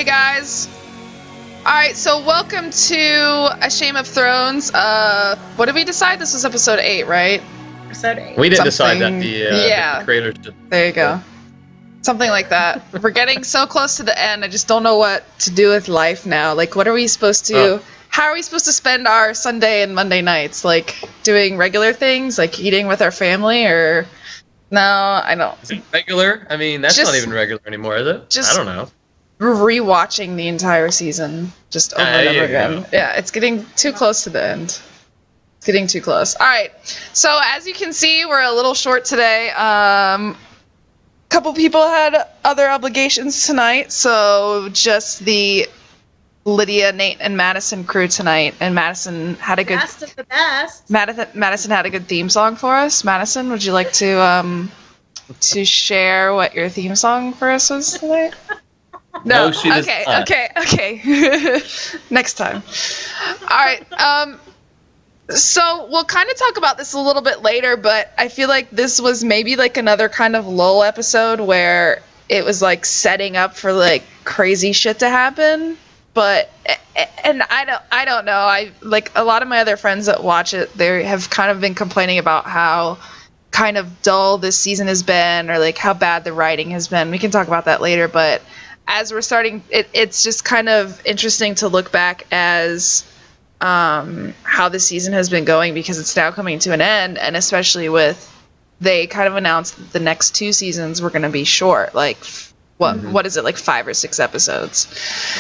Hey guys. Alright, so welcome to A Shame of Thrones. What did we decide? This was episode 8, right? Episode 8. We didn't decide that the creators did. There you go. Something like that. We're getting so close to the end, I just don't know what to do with life now. Like, what are we supposed to... How are we supposed to spend our Sunday and Monday nights? Like, doing regular things? Like, eating with our family? Or... No, I don't. Is it regular? I mean, that's not even regular anymore, is it? I don't know. Rewatching the entire season just over and over again. Yeah, it's getting too close to the end. It's getting too close. All right. So as you can see, we're a little short today. Couple people had other obligations tonight, so just the Lydia, Nate, and Madison crew tonight. And Madison had a good. Best of the best. Madison had a good theme song for us. Madison, would you like to share what your theme song for us was tonight? No, she does not. Okay. Next time. All right. So we'll kind of talk about this a little bit later, but I feel like this was maybe like another kind of lull episode where it was like setting up for like crazy shit to happen. But and I don't know. I like a lot of my other friends that watch it. They have kind of been complaining about how kind of dull this season has been, or like how bad the writing has been. We can talk about that later, but. As we're starting, it's just kind of interesting to look back as how the season has been going, because it's now coming to an end, and especially with they kind of announced that the next 2 seasons were going to be short, like what is it, like 5 or 6 episodes.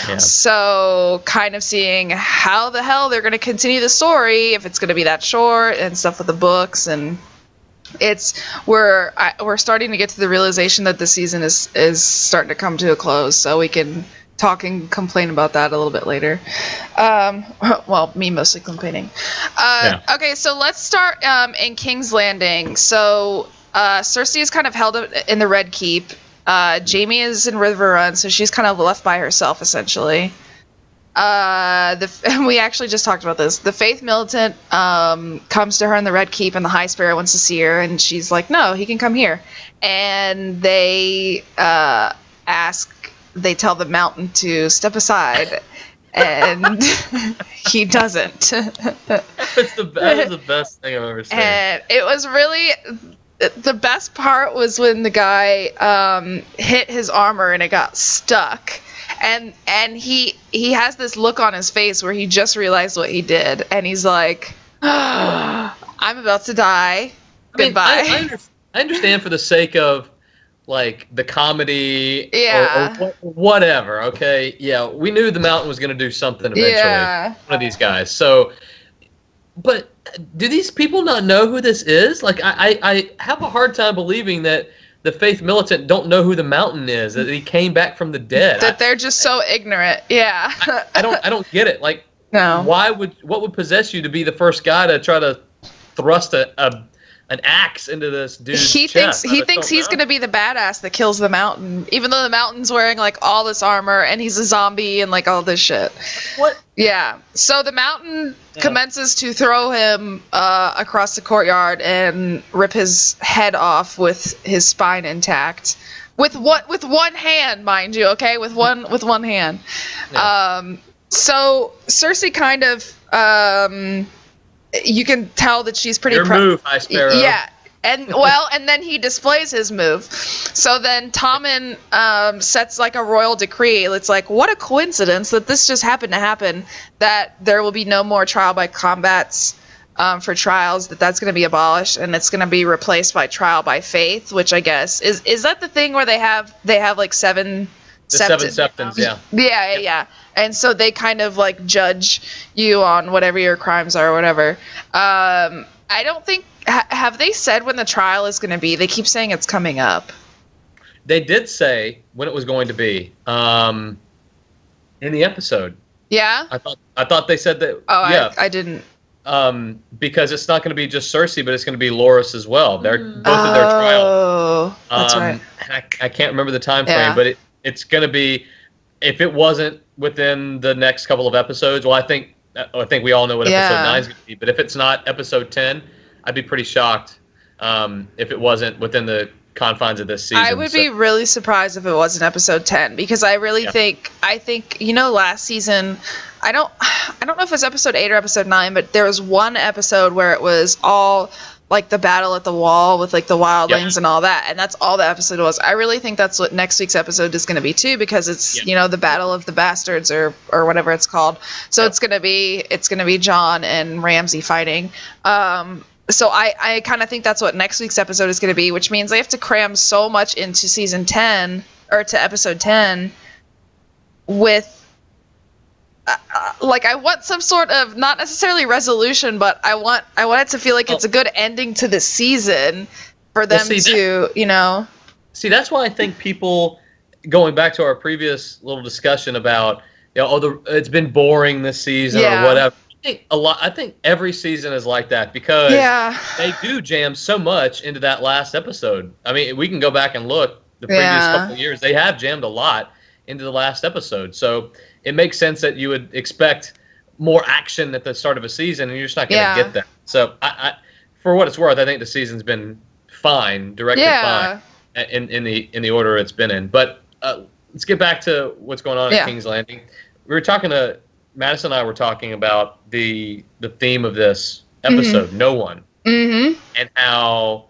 Yeah. So kind of seeing how the hell they're going to continue the story, if it's going to be that short and stuff with the books, and we're starting to get to the realization that the season is starting to come to a close, so we can talk and complain about that a little bit later. Well, me mostly complaining. Okay, so let's start in King's Landing. So Cersei is kind of held in the Red Keep. Jaime is in River Run, so she's kind of left by herself essentially. We actually just talked about this. The Faith Militant comes to her in the Red Keep, and the High Sparrow wants to see her, and she's like, no, he can come here. And they they tell the Mountain to step aside, and he doesn't. That was the best thing I've ever seen. And it was really... The best part was when the guy hit his armor and it got stuck. And he has this look on his face where he just realized what he did, and he's like, I'm about to die. Goodbye. I understand for the sake of like the comedy or whatever, okay? Yeah, we knew the Mountain was going to do something eventually. Yeah. One of these guys. So, but do these people not know who this is? Like, I have a hard time believing that the Faith Militant don't know who the Mountain is, that he came back from the dead. That they're just so ignorant. Yeah. I don't get it. Like, no. What would possess you to be the first guy to try to thrust an axe into this dude's chest? He thinks he's going to be the badass that kills the Mountain, even though the Mountain's wearing like all this armor and he's a zombie and like all this shit. What? Yeah. So the Mountain commences to throw him across the courtyard and rip his head off with his spine intact. With one hand, mind you, okay? With one hand. Yeah. So Cersei kind of you can tell that she's pretty move, High Sparrow. Yeah. And then he displays his move. So then Tommen sets like a royal decree. It's like, what a coincidence that this just happened to happen, that there will be no more trial by combats for trials, that's going to be abolished, and it's going to be replaced by trial by faith, which I guess is that the thing where they have like 7 septons, yeah. Yeah. And so they kind of like judge you on whatever your crimes are or whatever. I don't think... have they said when the trial is going to be? They keep saying it's coming up. They did say when it was going to be in the episode. Yeah? I thought they said that. Oh, yeah. I didn't. Because it's not going to be just Cersei, but it's going to be Loras as well. They're both of their trials. Oh, that's right. And I can't remember the time frame, but it's going to be, if it wasn't within the next couple of episodes, well, I think we all know what episode 9 is going to be, but if it's not episode 10, I'd be pretty shocked if it wasn't within the confines of this season. I would be really surprised if it wasn't episode 10, because I really think last season, I don't know if it was episode 8 or episode 9, but there was one episode where it was all like the battle at the wall with like the wildlings and all that, and that's all the episode was. I really think that's what next week's episode is going to be too, because it's the battle of the bastards or whatever it's called. So it's going to be Jon and Ramsay fighting. So I kind of think that's what next week's episode is going to be, which means they have to cram so much into season 10 or to episode 10 with I want some sort of, not necessarily resolution, but I want it to feel like it's a good ending to the season for them to. See, that's why I think people, going back to our previous little discussion about it's been boring this season or whatever. I think every season is like that, because they do jam so much into that last episode. I mean, we can go back and look the previous couple of years. They have jammed a lot into the last episode. So it makes sense that you would expect more action at the start of a season, and you're just not going to get that. So I, for what it's worth, I think the season's been fine, directed fine in the order it's been in. But let's get back to what's going on at King's Landing. We were talking to Madison and I were talking about the theme of this episode, No One, and how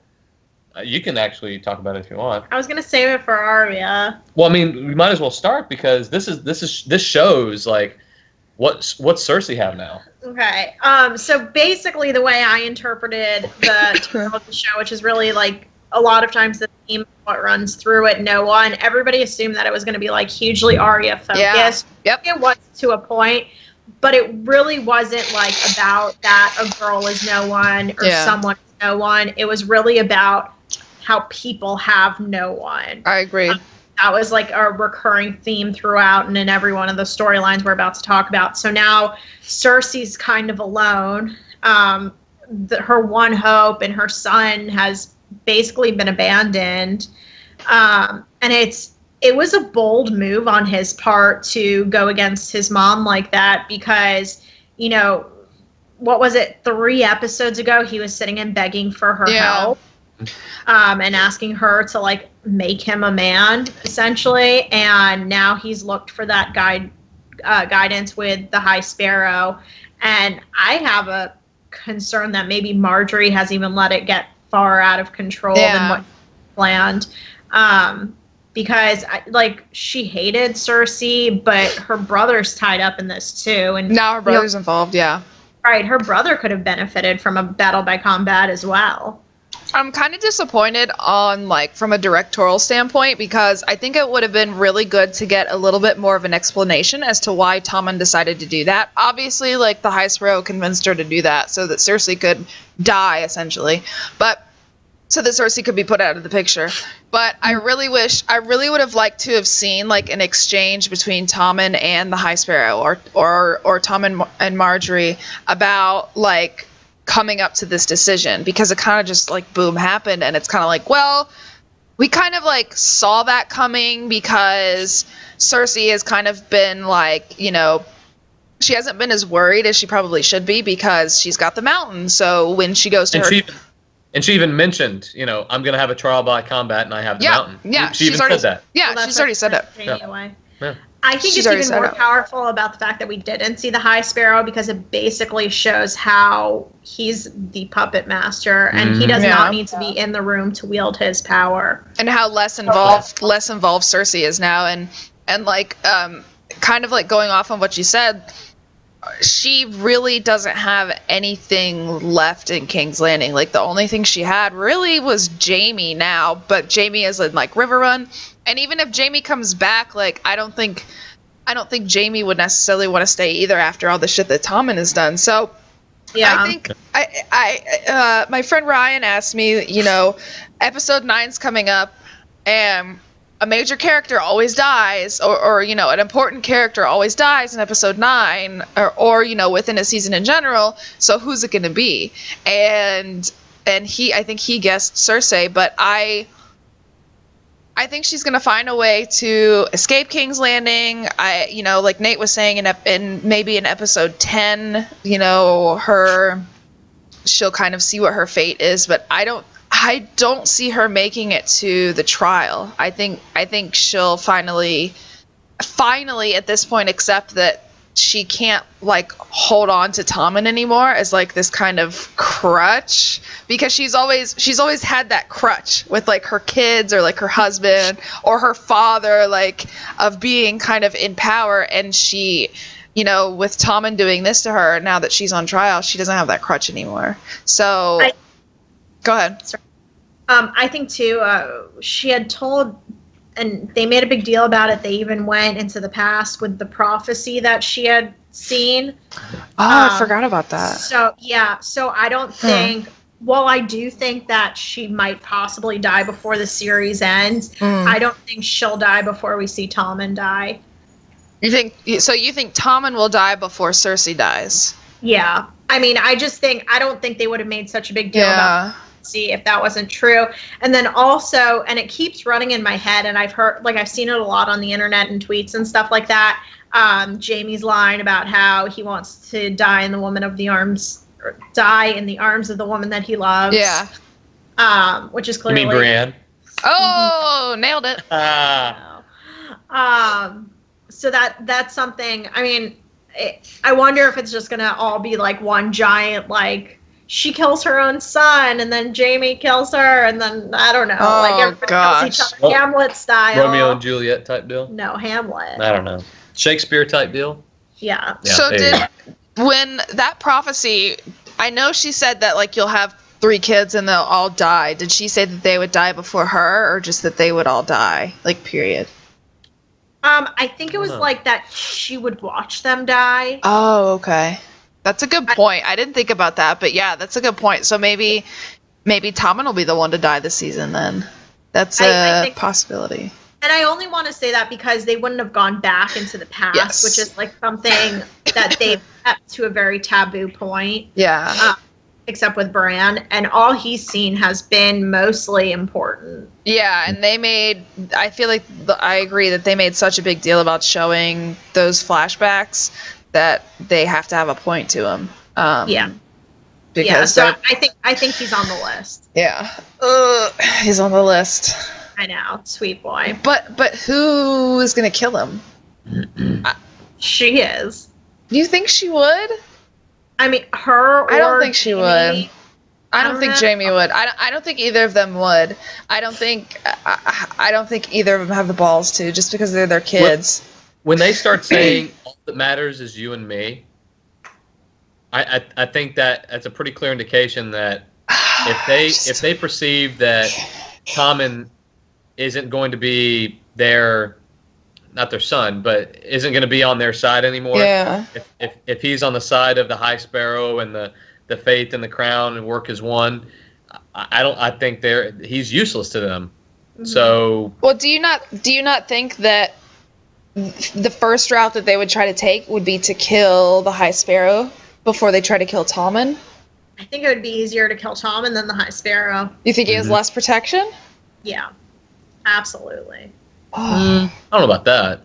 you can actually talk about it if you want. I was gonna save it for Arya. Well, I mean, we might as well start, because this shows like what's Cersei have now. Okay. So basically, the way I interpreted the tone of the show, which is really like a lot of times the theme of what runs through it, No One. Everybody assumed that it was going to be like hugely Arya focused. Yeah. Yep. It was to a point, but it really wasn't like about that a girl is no one or someone is no one. It was really about how people have no one. I agree. That was like a recurring theme throughout and in every one of the storylines we're about to talk about. So now Cersei's kind of alone. Her one hope and her son has basically been abandoned. And it was a bold move on his part to go against his mom like that, because, what was it, 3 episodes ago, he was sitting and begging for her help. And asking her to like make him a man, essentially, and now he's looked for that guidance with the High Sparrow, and I have a concern that maybe Marjorie has even let it get far out of control than what planned, because she hated Cersei, but her brother's tied up in this too, and now her brother's involved. Right, her brother could have benefited from a battle by combat as well. I'm kind of disappointed on, from a directorial standpoint, because I think it would have been really good to get a little bit more of an explanation as to why Tommen decided to do that. Obviously, the High Sparrow convinced her to do that so that Cersei could die, essentially. But so that Cersei could be put out of the picture. But I really would have liked to have seen, an exchange between Tommen and the High Sparrow, or Tommen and Marjorie about, coming up to this decision, because it kind of just boom happened, and it's kind of well, we kind of saw that coming, because Cersei has kind of been she hasn't been as worried as she probably should be, because she's got the mountain. So when she goes to she even mentioned, I'm gonna have a trial by combat and I have the mountain. Yeah, she even said that. Yeah, she's already said it. Yeah. I think it's even more powerful about the fact that we didn't see the High Sparrow, because it basically shows how he's the puppet master, and he does not need to be in the room to wield his power. And how less involved Cersei is now, and kind of going off on what you said, she really doesn't have anything left in King's Landing. The only thing she had really was Jaime now, but Jaime is in River Run. And even if Jaime comes back, I don't think Jaime would necessarily want to stay either after all the shit that Tommen has done. So I think my friend Ryan asked me, episode 9's coming up, and a major character always dies, or an important character always dies in episode 9, or within a season in general. So who's it going to be? And I think he guessed Cersei, but I think she's going to find a way to escape King's Landing. Like Nate was saying, in maybe in episode 10, she'll kind of see what her fate is, but I I don't see her making it to the trial. I think she'll finally at this point accept that she can't like hold on to Tommen anymore as like this kind of crutch, because she's always had that crutch with like her kids or like her husband or her father, like of being kind of in power, and she, you know, with Tommen doing this to her, now that she's on trial, she doesn't have that crutch anymore. So go ahead. Sorry. I think too, she had told, and they made a big deal about it. They even went into the past with the prophecy that she had seen. Oh, I forgot about that. So, yeah. So I don't think, while I do think that she might possibly die before the series ends, I don't think she'll die before we see Tommen die. You think Tommen will die before Cersei dies? Yeah. I mean, I don't think they would have made such a big deal about see if that wasn't true. And then also, and it keeps running in my head, and I've seen it a lot on the internet and tweets and stuff like that, Jaime's line about how he wants to die in the arms of the woman that he loves. Yeah. Which is clearly, you mean Brienne? Oh, nailed it. So that's something. I mean, I wonder if it's just gonna all be like one giant, like, she kills her own son, and then Jaime kills her, and then, I don't know, like everybody kills each other, Hamlet style. Romeo and Juliet type deal? No, Hamlet. I don't know. Shakespeare type deal? Yeah. So when that prophecy, I know she said that, like, you'll have 3 kids and they'll all die. Did she say that they would die before her, or just that they would all die? Like, period? I think it was like that she would watch them die. Oh, okay. That's a good point. I didn't think about that, but yeah, that's a good point. So maybe Tommen will be the one to die this season then. That's a possibility. And I only want to say that because they wouldn't have gone back into the past, which is like something that they've kept to a very taboo point. Yeah. Except with Bran, and all he's seen has been mostly important. Yeah, and I feel like I agree that they made such a big deal about showing those flashbacks that they have to have a point to them. Because so I think he's on the list. Yeah. He's on the list. I know, sweet boy. But who is gonna kill him? She is. Do you think she would? I mean, her or I don't think she would. I don't think know. Jaime would. I don't think either of them would. I don't think either of them have the balls to, just because they're their kids. When they start saying all that matters is you and me, I think that's a pretty clear indication that if they perceive that Tommen isn't going to be not their son, but isn't going to be on their side anymore. Yeah. If he's on the side of the High Sparrow and the faith and the crown and work as one, I think he's useless to them. Mm-hmm. So. Well, do you not think that the first route that they would try to take would be to kill the High Sparrow before they try to kill Tommen? I think it would be easier to kill Tommen than the High Sparrow. You think he has less protection? Yeah, absolutely. I don't know about that.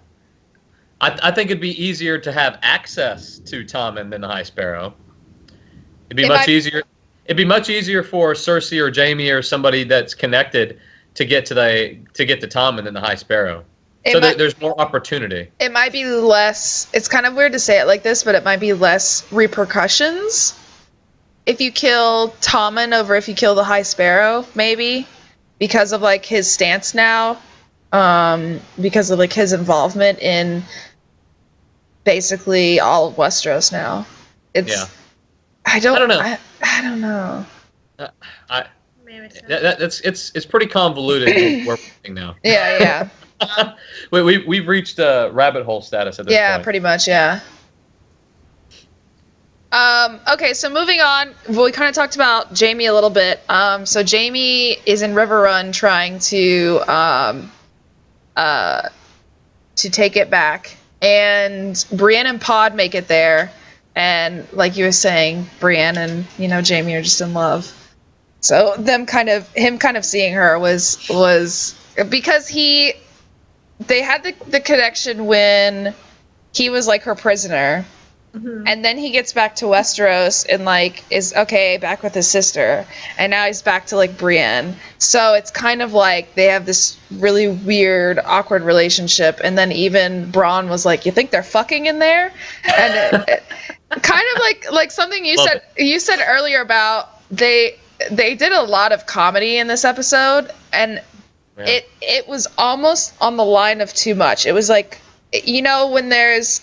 I think it'd be easier to have access to Tommen than the High Sparrow. It'd be much easier. It'd be much easier for Cersei or Jaime or somebody that's connected to get to Tommen than the High Sparrow. There's more opportunity. It might be less. It's kind of weird to say it like this, but it might be less repercussions if you kill Tommen over if you kill the High Sparrow, maybe, because of like his stance now, because of like his involvement in basically all of Westeros now. I don't know. I don't know. It's pretty convoluted. We're working now. Yeah. We've reached rabbit hole status at this point. Yeah, pretty much. Yeah. Okay, so moving on. Well, we kind of talked about Jaime a little bit. So Jaime is in River Run trying to take it back, and Brienne and Pod make it there, and like you were saying, Brienne and Jaime are just in love. So him kind of seeing her was because they had the connection when he was like her prisoner. And then he gets back to Westeros and like is okay back with his sister, and now he's back to like Brienne. So it's kind of like they have this really weird, awkward relationship. And then even Bronn was like, "You think they're fucking in there?" And it kind of like something you said earlier about they did a lot of comedy in this episode, and it was almost on the line of too much. It was like, you know, when there's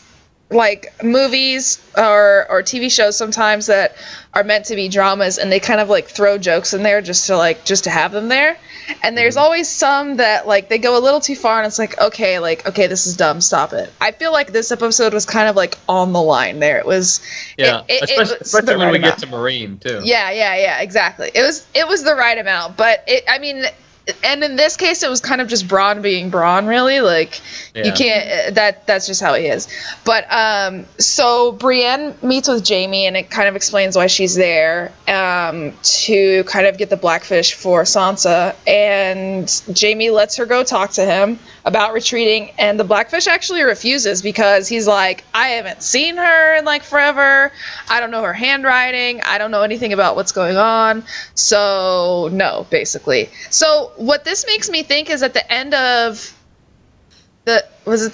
like movies or TV shows sometimes that are meant to be dramas and they kind of like throw jokes in there just to have them there. And there's always some that like they go a little too far and it's like, okay, this is dumb, stop it. I feel like this episode was kind of like on the line there. It was especially when we get to Marine too. Yeah, exactly. It was the right amount, but and in this case, it was kind of just Bronn being Bronn, really. Like, you can't, that's just how he is. But, so Brienne meets with Jaime, and it kind of explains why she's there, to kind of get the Blackfish for Sansa. And Jaime lets her go talk to him about retreating, and the Blackfish actually refuses because he's like, I haven't seen her in like forever. I don't know her handwriting. I don't know anything about what's going on. So, no, basically. So, what this makes me think is at the end of the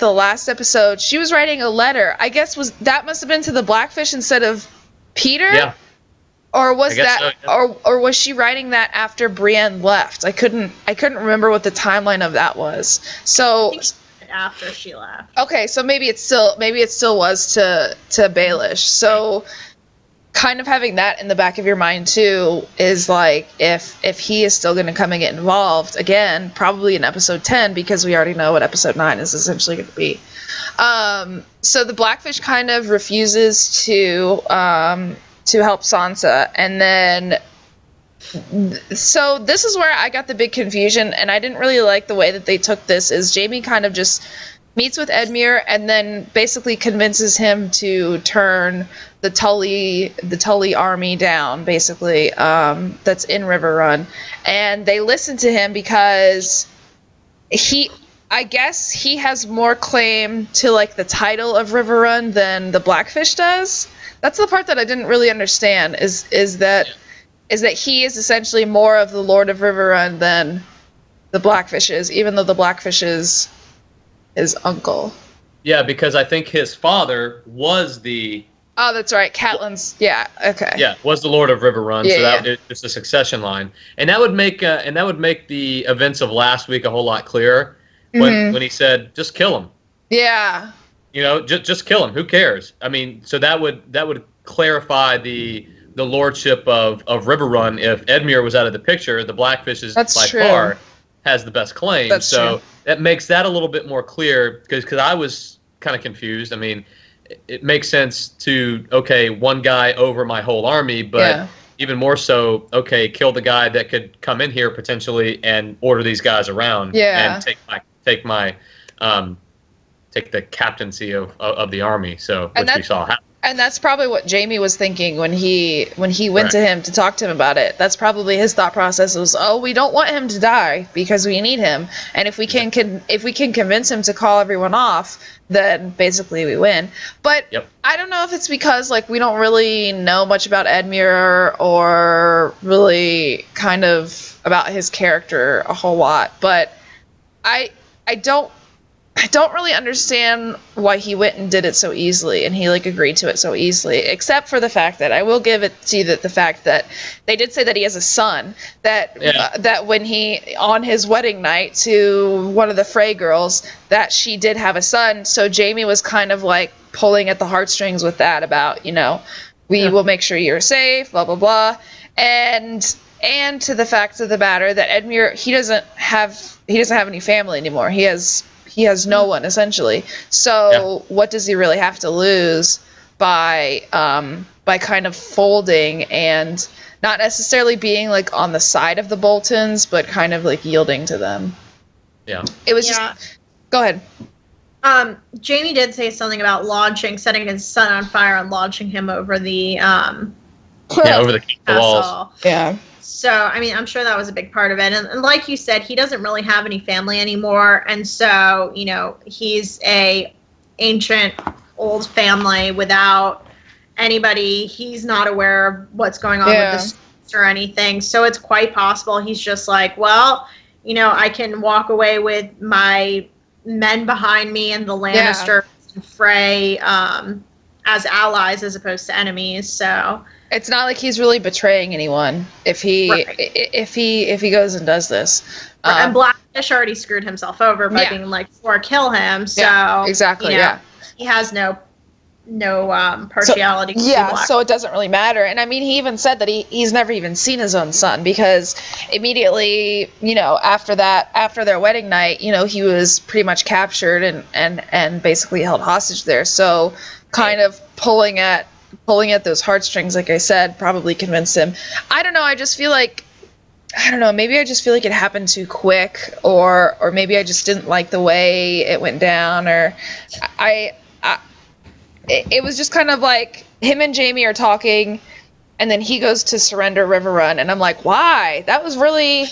last episode, she was writing a letter. I guess that must have been to the Blackfish instead of Peter? Yeah. Or was that so, yeah. or was she writing that after Brienne left? I couldn't remember what the timeline of that was. So I think after she left. Okay, so maybe it still was to Baelish. So kind of having that in the back of your mind too is like if he is still going to come and get involved again, probably in episode 10, because we already know what episode 9 is essentially going to be. So the Blackfish kind of refuses to help Sansa, and then so this is where I got the big confusion, and I didn't really like the way that they took this. Is Jaime kind of just meets with Edmure and then basically convinces him to turn the Tully army down, basically, that's in Riverrun. And they listen to him because I guess he has more claim to like the title of Riverrun than the Blackfish does. That's the part that I didn't really understand, is that he is essentially more of the Lord of Riverrun than the Blackfish is, even though the Blackfish is his uncle. Yeah, because I think his father was the... Oh, that's right. Catelyn's... Yeah, okay. Yeah, was the Lord of Riverrun, so that it's a succession line. And that would make the events of last week a whole lot clearer when he said, just kill him. Yeah. You know, just kill him. Who cares? I mean, so that would clarify the lordship of Riverrun. If Edmure was out of the picture, the Blackfish is far has the best claim. That's true. That makes that a little bit more clear, because I was kind of confused. I mean, it makes sense to, okay, one guy over my whole army, but even more so, okay, kill the guy that could come in here potentially and order these guys around and take the captaincy of the army. So which we saw happen. And that's probably what Jaime was thinking when he went to him to talk to him about it. That's probably his thought process was, we don't want him to die because we need him, and if we can convince him to call everyone off, then basically we win. But I don't know if it's because like we don't really know much about Edmure or really kind of about his character a whole lot, but I don't really understand why he went and did it so easily, and he like agreed to it so easily, except for the fact that I will give it to you that the fact that they did say that he has a son, that when he, on his wedding night to one of the Frey girls, that she did have a son. So Jaime was kind of like pulling at the heartstrings with that about, we will make sure you're safe, blah, blah, blah. And to the fact of the matter that Edmure, he doesn't have any family anymore. He has no one, essentially. So what does he really have to lose by kind of folding and not necessarily being like on the side of the Boltons, but kind of like yielding to them? Yeah. It was just... Go ahead. Jaime did say something about setting his son on fire and launching him over the over the walls. Yeah. So, I mean, I'm sure that was a big part of it. And like you said, he doesn't really have any family anymore. And so, he's a ancient, old family without anybody. He's not aware of what's going on with the streets or anything. So it's quite possible he's just like, well, I can walk away with my men behind me and the Lannisters and Frey as allies as opposed to enemies. So it's not like he's really betraying anyone if he goes and does this. And Blackfish already screwed himself over by being like, or kill him. So exactly. He has no partiality. So it doesn't really matter. And I mean, he even said that he's never even seen his own son, because immediately, after their wedding night, he was pretty much captured and basically held hostage there. So kind of pulling at those heartstrings, like I said, probably convinced him. I don't know. Maybe I just feel like it happened too quick, or maybe I just didn't like the way it went down, or it was just kind of like him and Jaime are talking, and then he goes to surrender Riverrun, and I'm like, why? That was really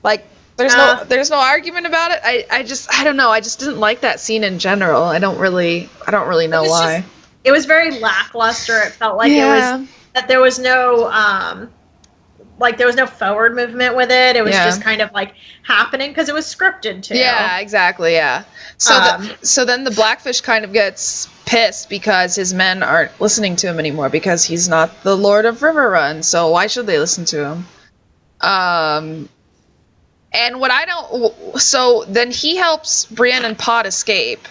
like there's no argument about it. I don't know. I just didn't like that scene in general. I don't really know why. It was very lackluster. It felt like it was that there was no forward movement with it. It was just kind of like happening because it was scripted too. Yeah, exactly. Yeah. So then the Blackfish kind of gets pissed because his men aren't listening to him anymore, because he's not the Lord of Riverrun. So why should they listen to him? And so then he helps Brienne and Pod escape.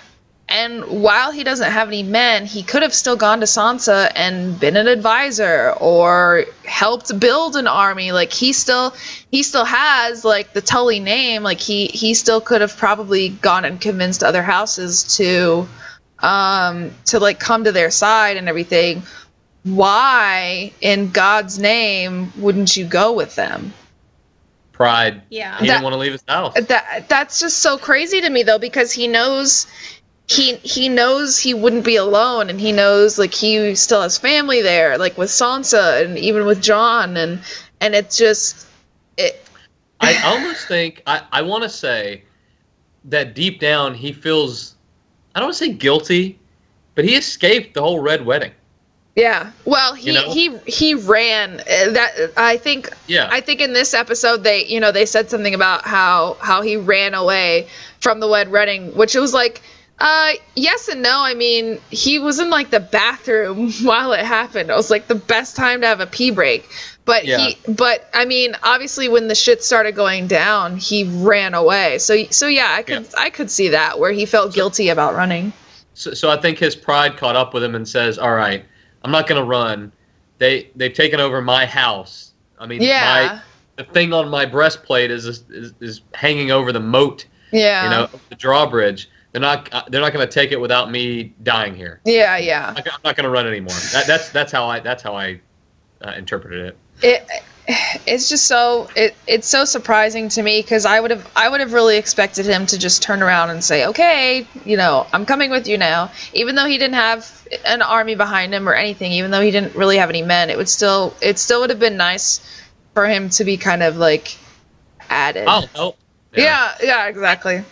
And while he doesn't have any men, he could have still gone to Sansa and been an advisor or helped build an army. Like he still has like the Tully name. Like he still could have probably gone and convinced other houses to like come to their side and everything. Why in God's name wouldn't you go with them? Pride. Yeah. He didn't want to leave his house. That's just so crazy to me though, because he knows he wouldn't be alone, and he knows like he still has family there, like with Sansa and even with Jon, and it's just I almost think I want to say that deep down he feels, I don't want to say guilty, but he escaped the whole Red Wedding. Yeah. Well, he ran. That I think. Yeah. I think in this episode they said something about how he ran away from the Red Wedding, which it was like. Yes and no. I mean, he was in like the bathroom while it happened. It was like the best time to have a pee break. But I mean, obviously when the shit started going down, he ran away. So yeah, I could see that where he felt guilty about running. So I think his pride caught up with him and says, "All right, I'm not gonna run. They've taken over my house. I mean, the thing on my breastplate is hanging over the moat. Yeah, the drawbridge." They're not going to take it without me dying here. Yeah. I'm not going to run anymore. That's how I interpreted it. It's just it's so surprising to me, because I would have really expected him to just turn around and say, okay, I'm coming with you now, even though he didn't have an army behind him or anything, even though he didn't really have any men. It still would have been nice for him to be kind of like added. Oh. Yeah, exactly.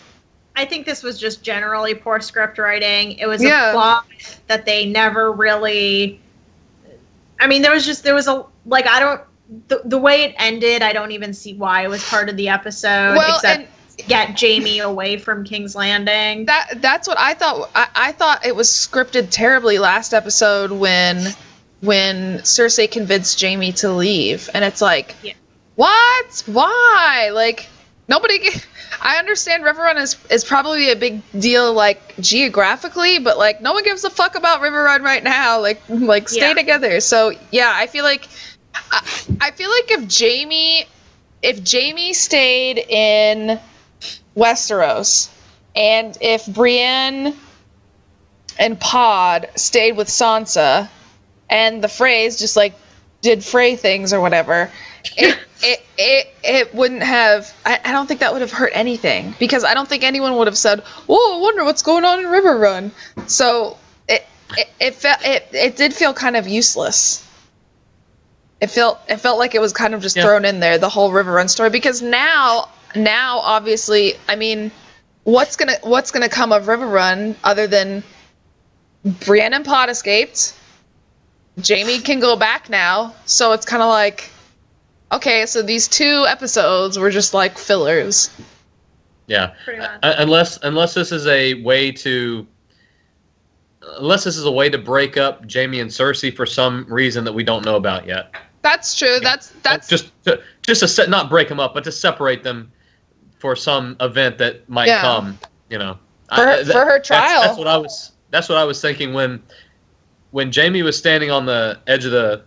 I think this was just generally poor script writing. It was a plot that they never really. I mean, the way it ended, I don't even see why it was part of the episode, except get Jaime away from King's Landing. That's what I thought. I thought it was scripted terribly last episode when Cersei convinced Jaime to leave, and it's like, what? Why? Like nobody. I understand Riverrun is probably a big deal, like, geographically, but, like, no one gives a fuck about Riverrun right now. Like stay together. So, yeah, I feel like if Jaime stayed in Westeros, and if Brienne and Pod stayed with Sansa, and the Freys just, like, did Frey things or whatever, it wouldn't have. I don't think that would have hurt anything, because I don't think anyone would have said, "Oh, I wonder what's going on in Riverrun." So it did feel kind of useless. It felt like it was kind of just thrown in there, the whole Riverrun story, because now obviously, I mean, what's gonna come of Riverrun other than Brienne and Pod escaped, Jamie can go back now. So it's kind of like, okay, so these 2 episodes were just like fillers. Yeah. Unless this is a way to break up Jamie and Cersei for some reason that we don't know about yet. That's true. That's just to not break them up, but to separate them for some event that might come. You know, for her trial. That's what I was thinking when Jamie was standing on the edge of the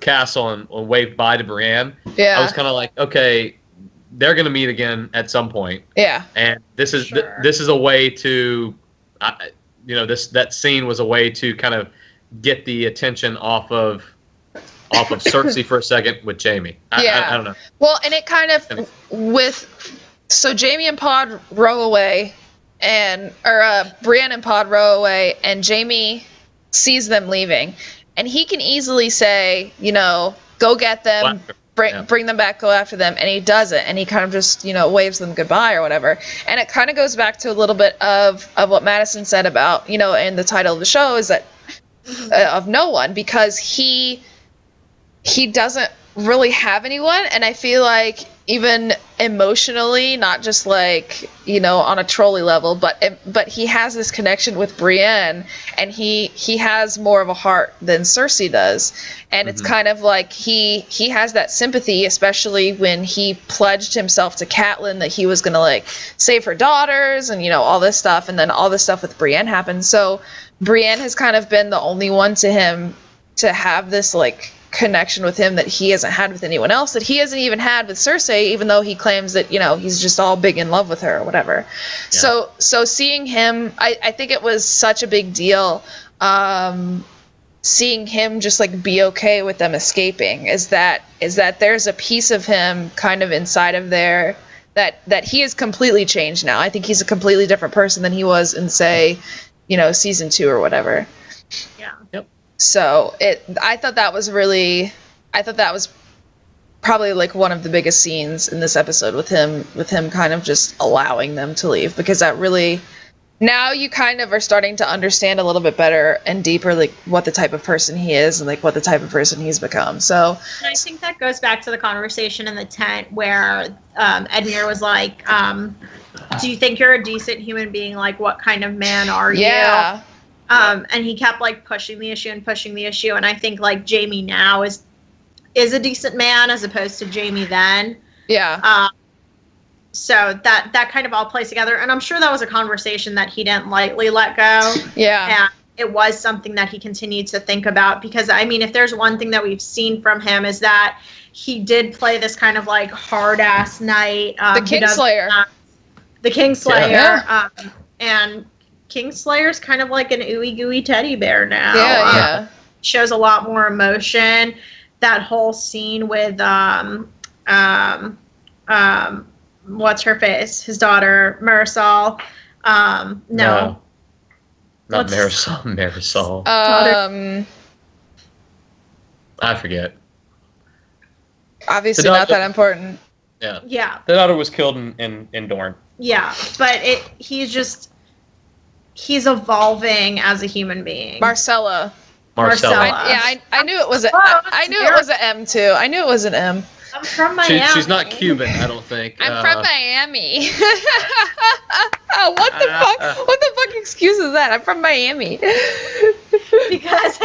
castle and waved bye to Brienne. Yeah. I was kind of like, okay, they're gonna meet again at some point. Yeah. And this is a way to, that scene was a way to kind of get the attention off of Cersei for a second with Jamie. I don't know. Well, and it kind of so Jamie and Pod row away, Brienne and Pod row away, and Jamie sees them leaving, and he can easily say, go get them, bring them back, go after them, and he doesn't, and he kind of just, waves them goodbye or whatever. And it kind of goes back to a little bit of what Madison said about, in the title of the show is that of no one, because he doesn't really have anyone, and I feel like even emotionally, not just like on a trolley level, but he has this connection with Brienne, and he has more of a heart than Cersei does, and it's kind of like he has that sympathy, especially when he pledged himself to Catelyn that he was gonna like save her daughters and all this stuff, and then all this stuff with Brienne happened. So Brienne has kind of been the only one to him to have this like connection with him that he hasn't had with anyone else, that he hasn't even had with Cersei, even though he claims that he's just all big in love with her or whatever. Yeah. So seeing him, I think it was such a big deal, seeing him just like be okay with them escaping, is that there's a piece of him kind of inside of there that he is completely changed now. I think he's a completely different person than he was in, say, season 2 or whatever. Yeah. Yep. So I thought that was probably like one of the biggest scenes in this episode with him kind of just allowing them to leave, because that really, now you kind of are starting to understand a little bit better and deeper like what the type of person he is and like what the type of person he's become. So and I think that goes back to the conversation in the tent where Edmure was like, do you think you're a decent human being? Like, what kind of man are you? Yeah. And he kept like pushing the issue, and I think like Jamie now is a decent man as opposed to Jamie then. Yeah. So that kind of all plays together, and I'm sure that was a conversation that he didn't lightly let go. Yeah. And it was something that he continued to think about, because I mean, if there's one thing that we've seen from him is that he did play this kind of like hard ass knight. The Kingslayer. The Kingslayer. Yeah. And Kingslayer's kind of like an ooey gooey teddy bear now. Yeah. Shows a lot more emotion. That whole scene with what's her face? His daughter, Marisol. No. Not Marisol. Marisol. I forget. Obviously not that important. Yeah. Yeah. The daughter was killed in Dorne. Yeah, but he's evolving as a human being. Marcella. I knew it was I knew it was an M too. I knew it was an M. I'm from Miami. She's not Cuban, I don't think. I'm from Miami. What the fuck? What the fuck excuse is that? I'm from Miami. Because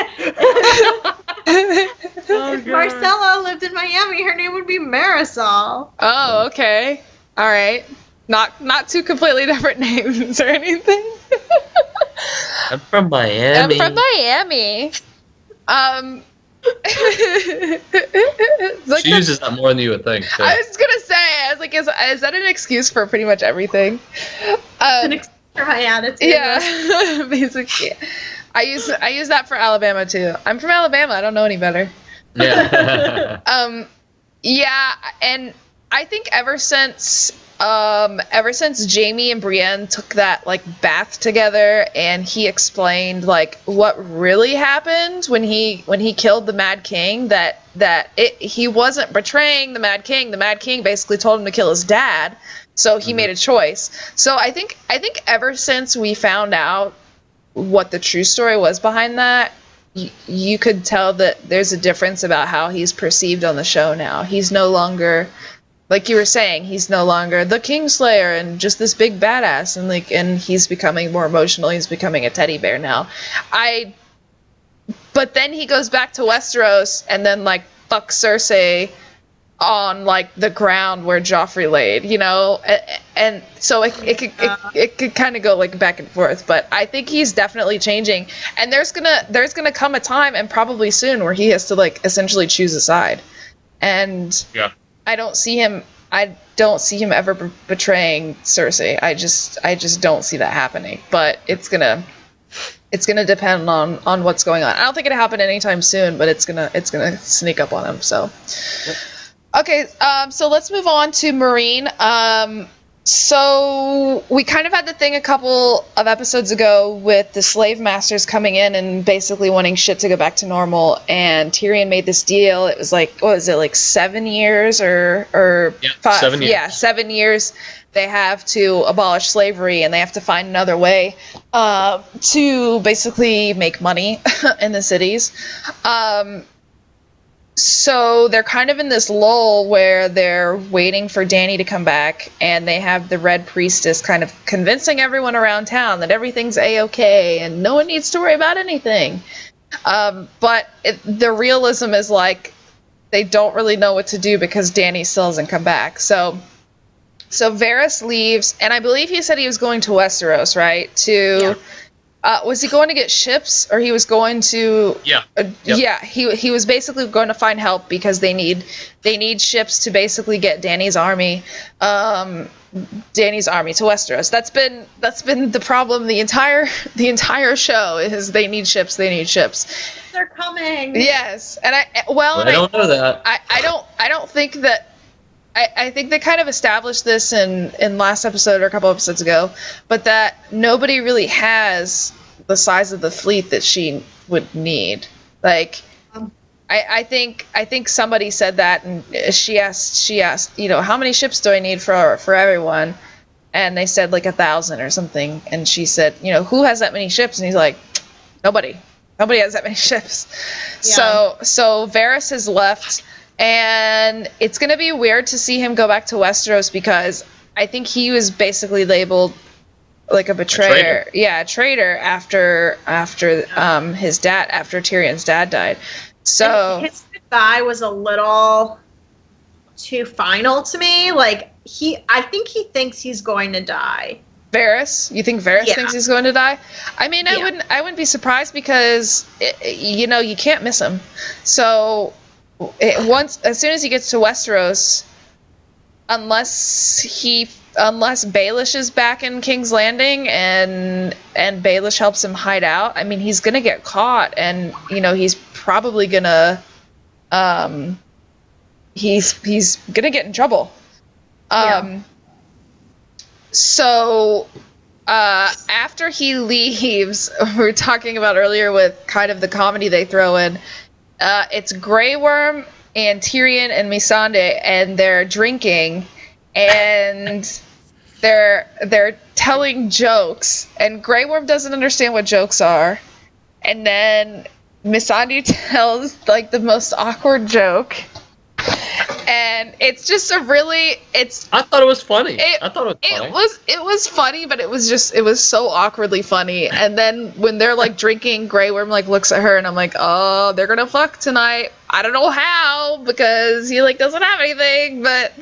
if Marcella lived in Miami, her name would be Marisol. Oh, okay. All right. Not two completely different names or anything. I'm from Miami. Like she uses that more than you would think. So. I was gonna say, I was like, is that an excuse for pretty much everything? An excuse for my attitude. Yeah, basically. I use that for Alabama too. I'm from Alabama. I don't know any better. Yeah. Yeah, and I think ever since Jamie and Brienne took that like bath together, and he explained like what really happened when he killed the Mad King, he wasn't betraying the Mad King. The Mad King basically told him to kill his dad, so he made a choice. So I think ever since we found out what the true story was behind that, you could tell that there's a difference about how he's perceived on the show now. He's no longer, like you were saying, he's no longer the Kingslayer and just this big badass, and he's becoming more emotional. He's becoming a teddy bear now. But then he goes back to Westeros and then like fucks Cersei on like the ground where Joffrey laid, and so it could kind of go like back and forth. But I think he's definitely changing, and there's gonna come a time, and probably soon, where he has to like essentially choose a side, and I don't see him ever betraying Cersei. I just don't see that happening. But it's gonna depend on what's going on. I don't think it'll happen anytime soon, but it's gonna sneak up on him. So. Yep. Okay, so let's move on to Marine. So we kind of had the thing a couple of episodes ago with the slave masters coming in and basically wanting shit to go back to normal, and Tyrion made this deal. It was like, what was it, like 7 years or 5? 7 years. Yeah, 7 years. They have to abolish slavery, and they have to find another way to basically make money in the cities. So they're kind of in this lull where they're waiting for Dany to come back, and they have the Red Priestess kind of convincing everyone around town that everything's A-okay and no one needs to worry about anything. But the realism is like they don't really know what to do because Dany still hasn't come back. So Varys leaves, and I believe he said he was going to Westeros, right? Was he going to get ships, or he was going to? Yeah. Yeah. He was basically going to find help because they need ships to basically get Dany's army to Westeros. That's been the problem the entire show is they need ships. They're coming. Yes, and I don't know that. I don't think that. I think they kind of established this in last episode or a couple episodes ago, but that nobody really has the size of the fleet that she would need. Like, I think somebody said that, and she asked, how many ships do I need for everyone? And they said like 1,000 or something, and she said, who has that many ships? And he's like, nobody has that many ships. Yeah. So Varys has left. And it's going to be weird to see him go back to Westeros because I think he was basically labeled like a betrayer. A traitor after Tyrion's dad died. So and his goodbye was a little too final to me. Like I think he thinks he's going to die. Varys? You think Varys thinks he's going to die? I mean, I wouldn't be surprised because you can't miss him. So as soon as he gets to Westeros, unless Baelish is back in King's Landing and Baelish helps him hide out, I mean, he's gonna get caught, and he's probably gonna he's gonna get in trouble. So after he leaves, we were talking about earlier with kind of the comedy they throw in. It's Grey Worm and Tyrion and Missandei, and they're drinking, and they're telling jokes, and Grey Worm doesn't understand what jokes are, and then Missandei tells like the most awkward joke, and it's just I thought it was funny. It was funny, but it was so awkwardly funny. And then when they're like drinking, Grey Worm like looks at her, and I'm like, oh, they're gonna fuck tonight. I don't know how, because he like doesn't have anything, but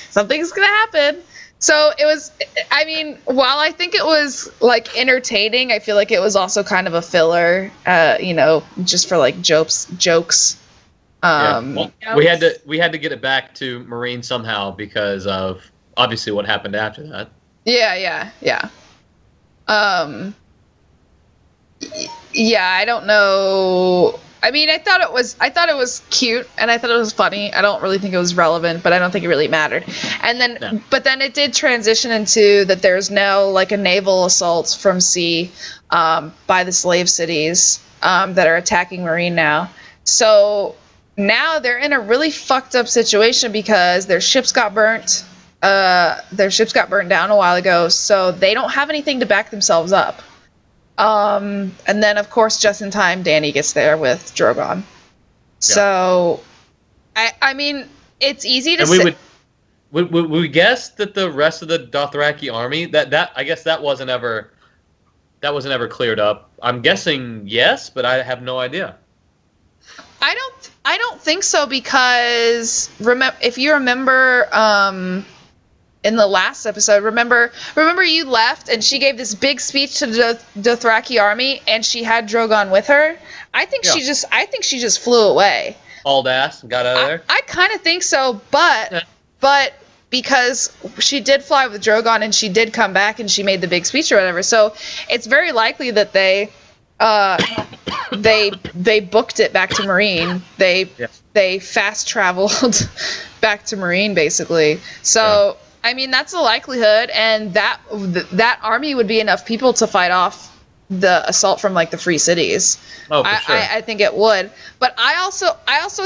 something's gonna happen. So it was, I mean, while I think it was like entertaining, I feel like it was also kind of a filler, just for like jokes. We had to get it back to Marine somehow because of obviously what happened after that. Yeah. I don't know. I mean, I thought it was cute, and I thought it was funny. I don't really think it was relevant, but I don't think it really mattered. And then, But then it did transition into that there's now like a naval assault from sea by the slave cities that are attacking Marine now. So now they're in a really fucked up situation because their ships got burnt. Their ships got burnt down a while ago, so they don't have anything to back themselves up. And then, of course, just in time, Dany gets there with Drogon. Yeah. So, I mean, it's easy to say. Would we guess that the rest of the Dothraki army that I guess that wasn't ever cleared up? I'm guessing yes, but I have no idea. I don't think so, because if you remember in the last episode, remember you left and she gave this big speech to the Dothraki army and she had Drogon with her. I think she just flew away. Hauled ass and got out of there. I kind of think so, but because she did fly with Drogon and she did come back and she made the big speech or whatever, so it's very likely that they booked it back to Marine. They fast traveled back to Marine, basically. So I mean, that's a likelihood, and that army would be enough people to fight off the assault from like the Free Cities. Oh, for sure. I think it would. But I also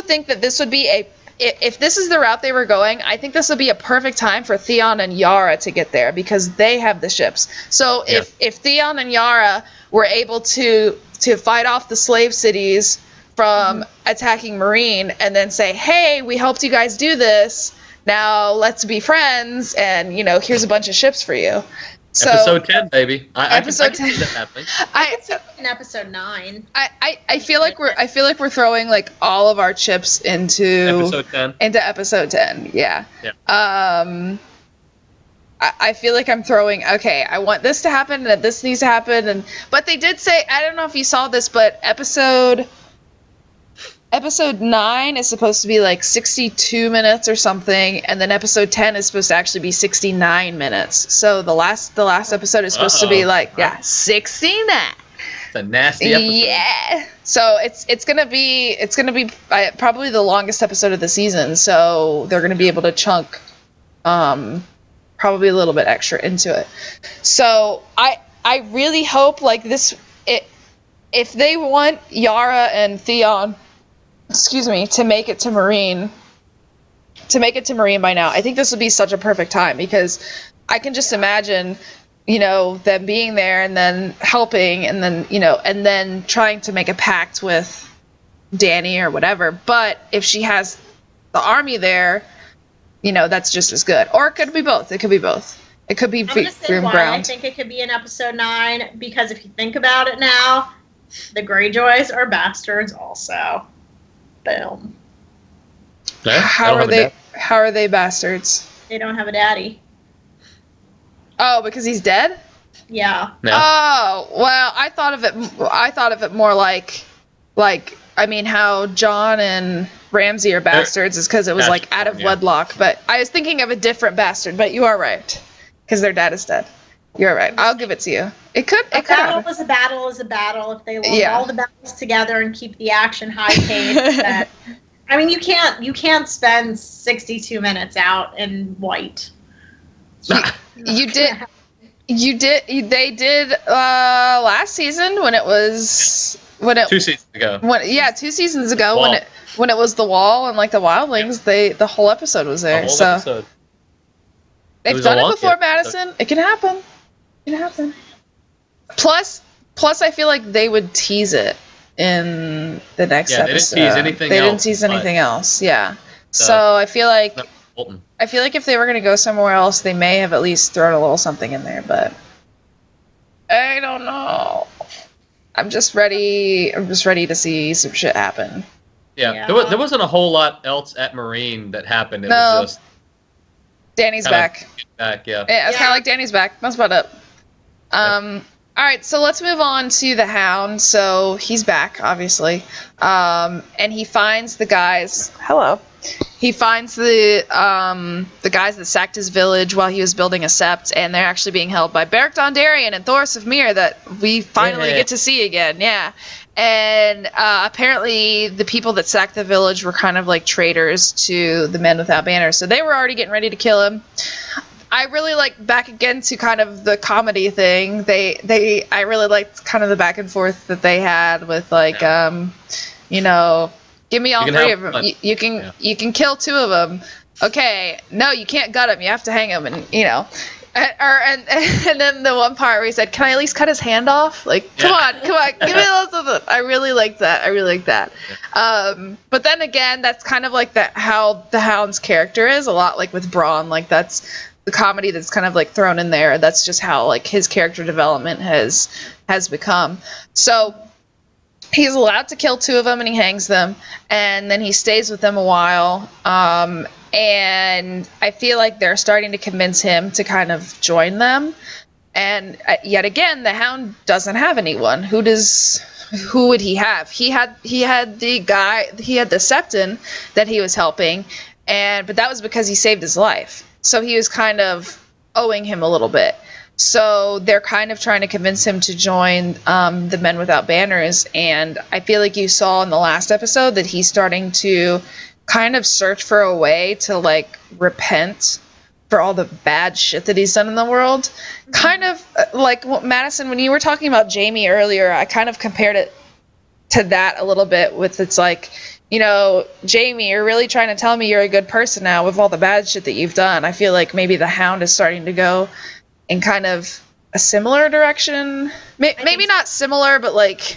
think that this would be if this is the route they were going, I think this would be a perfect time for Theon and Yara to get there, because they have the ships. So if Theon and Yara were able to fight off the slave cities from attacking Marine, and then say, hey, we helped you guys do this, now let's be friends, and here's a bunch of ships for you. So, episode 10, baby. Episode 10. I can see that happening. I can see it in episode 9. I feel like we're throwing like all of our chips into episode 10. Yeah. I feel like I'm throwing, okay, I want this to happen and this needs to happen, but they did say, I don't know if you saw this, but episode 9 is supposed to be like 62 minutes or something, and then episode 10 is supposed to actually be 69 minutes. So the last episode is supposed to be like 69. It's a nasty episode. Yeah. So it's gonna be probably the longest episode of the season. So they're gonna be able to chunk probably a little bit extra into it. So I really hope like this. If they want Yara and Theon, to make it to Marine by now, I think this would be such a perfect time, because I can just imagine, them being there and then helping and then, and then trying to make a pact with Dany or whatever. But if she has the army there, that's just as good. Or it could be both. It could be both. It could be ground. I think it could be in episode 9, because if you think about it now, the Greyjoys are bastards also. Boom. Yeah, how are they bastards? They don't have a daddy. Oh, because he's dead? Yeah. No. Oh, well, I thought of it more like I mean, how Jon and Ramsay are bastards is because it was like out of wedlock. But I was thinking of a different bastard. But you are right, because their dad is dead. You're right. I'll give it to you. It could. A battle is a battle is a battle. If they lump all the battles together and keep the action high paced, I mean, you can't spend 62 minutes out in white. You did. They did last season when it 2 seasons ago. 2 seasons ago when it was the Wall and like the Wildlings. The whole episode was there. Episode. They've done it before, Madison. It can happen. Plus, I feel like they would tease it in the next episode. They didn't tease anything else. Yeah. So I feel like if they were going to go somewhere else, they may have at least thrown a little something in there, but I don't know. I'm just ready to see some shit happen. Yeah. There wasn't a whole lot else at Marine that happened. It was just Dany's back. Yeah, it's kind of like Dany's back. That's about it. All right, so let's move on to the Hound. So he's back, obviously, and he finds the guys. Hello. He finds the guys that sacked his village while he was building a sept, and they're actually being held by Beric Dondarrion and Thoros of Myr that we finally get to see again. Yeah. And apparently the people that sacked the village were kind of like traitors to the Men Without Banners, so they were already getting ready to kill him. I really like, back again to kind of the comedy thing. I really liked kind of the back and forth that they had with like, give me all 3 of them. You can kill 2 of them. Okay, no, you can't gut him. You have to hang him, and And then the one part where he said, "Can I at least cut his hand off?" Like, come on, give me a little. I really like that. But then again, that's kind of like how the Hound's character is a lot like with Braun. Like that's the comedy that's kind of like thrown in there. That's just how like his character development has become. So he's allowed to kill 2 of them, and he hangs them, and then he stays with them a while. And I feel like they're starting to convince him to kind of join them. And yet again, the Hound doesn't have anyone. Who would he have? He had the Septon that he was helping, but that was because he saved his life. So he was kind of owing him a little bit. So they're kind of trying to convince him to join the Men Without Banners. And I feel like you saw in the last episode that he's starting to kind of search for a way to like repent for all the bad shit that he's done in the world. Mm-hmm. Kind of like Madison, when you were talking about Jamie earlier, I kind of compared it to that a little bit with it's like, you know, Jamie, you're really trying to tell me you're a good person now with all the bad shit that you've done. I feel like maybe the Hound is starting to go in kind of a similar direction. Maybe not similar, but like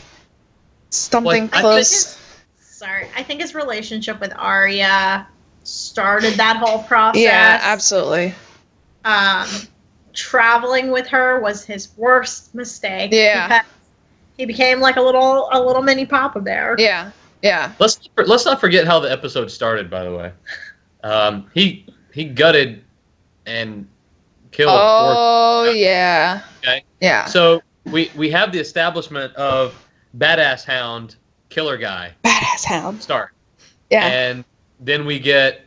something close. I think his relationship with Arya started that whole process. Yeah, absolutely. Traveling with her was his worst mistake. Yeah. Because he became like a little mini Papa Bear. Yeah. Yeah. Let's not forget how the episode started, by the way. He gutted and killed. Yeah. Okay. Yeah. So we have the establishment of badass Hound, killer guy. Badass Hound. Start. Yeah. And then we get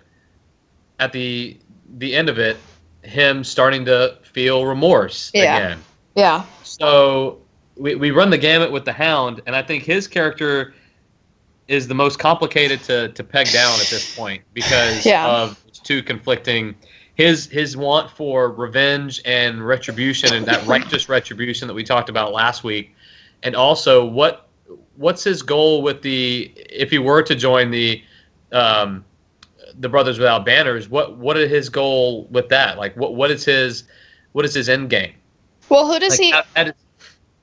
at the end of it him starting to feel remorse again. Yeah. So we run the gamut with the Hound, and I think his character is the most complicated to peg down at this point because of two conflicting his want for revenge and retribution, and that righteous retribution that we talked about last week, and also what's his goal with if he were to join the Brothers Without Banners, what is his goal with that? Like what is his end game? Well, who does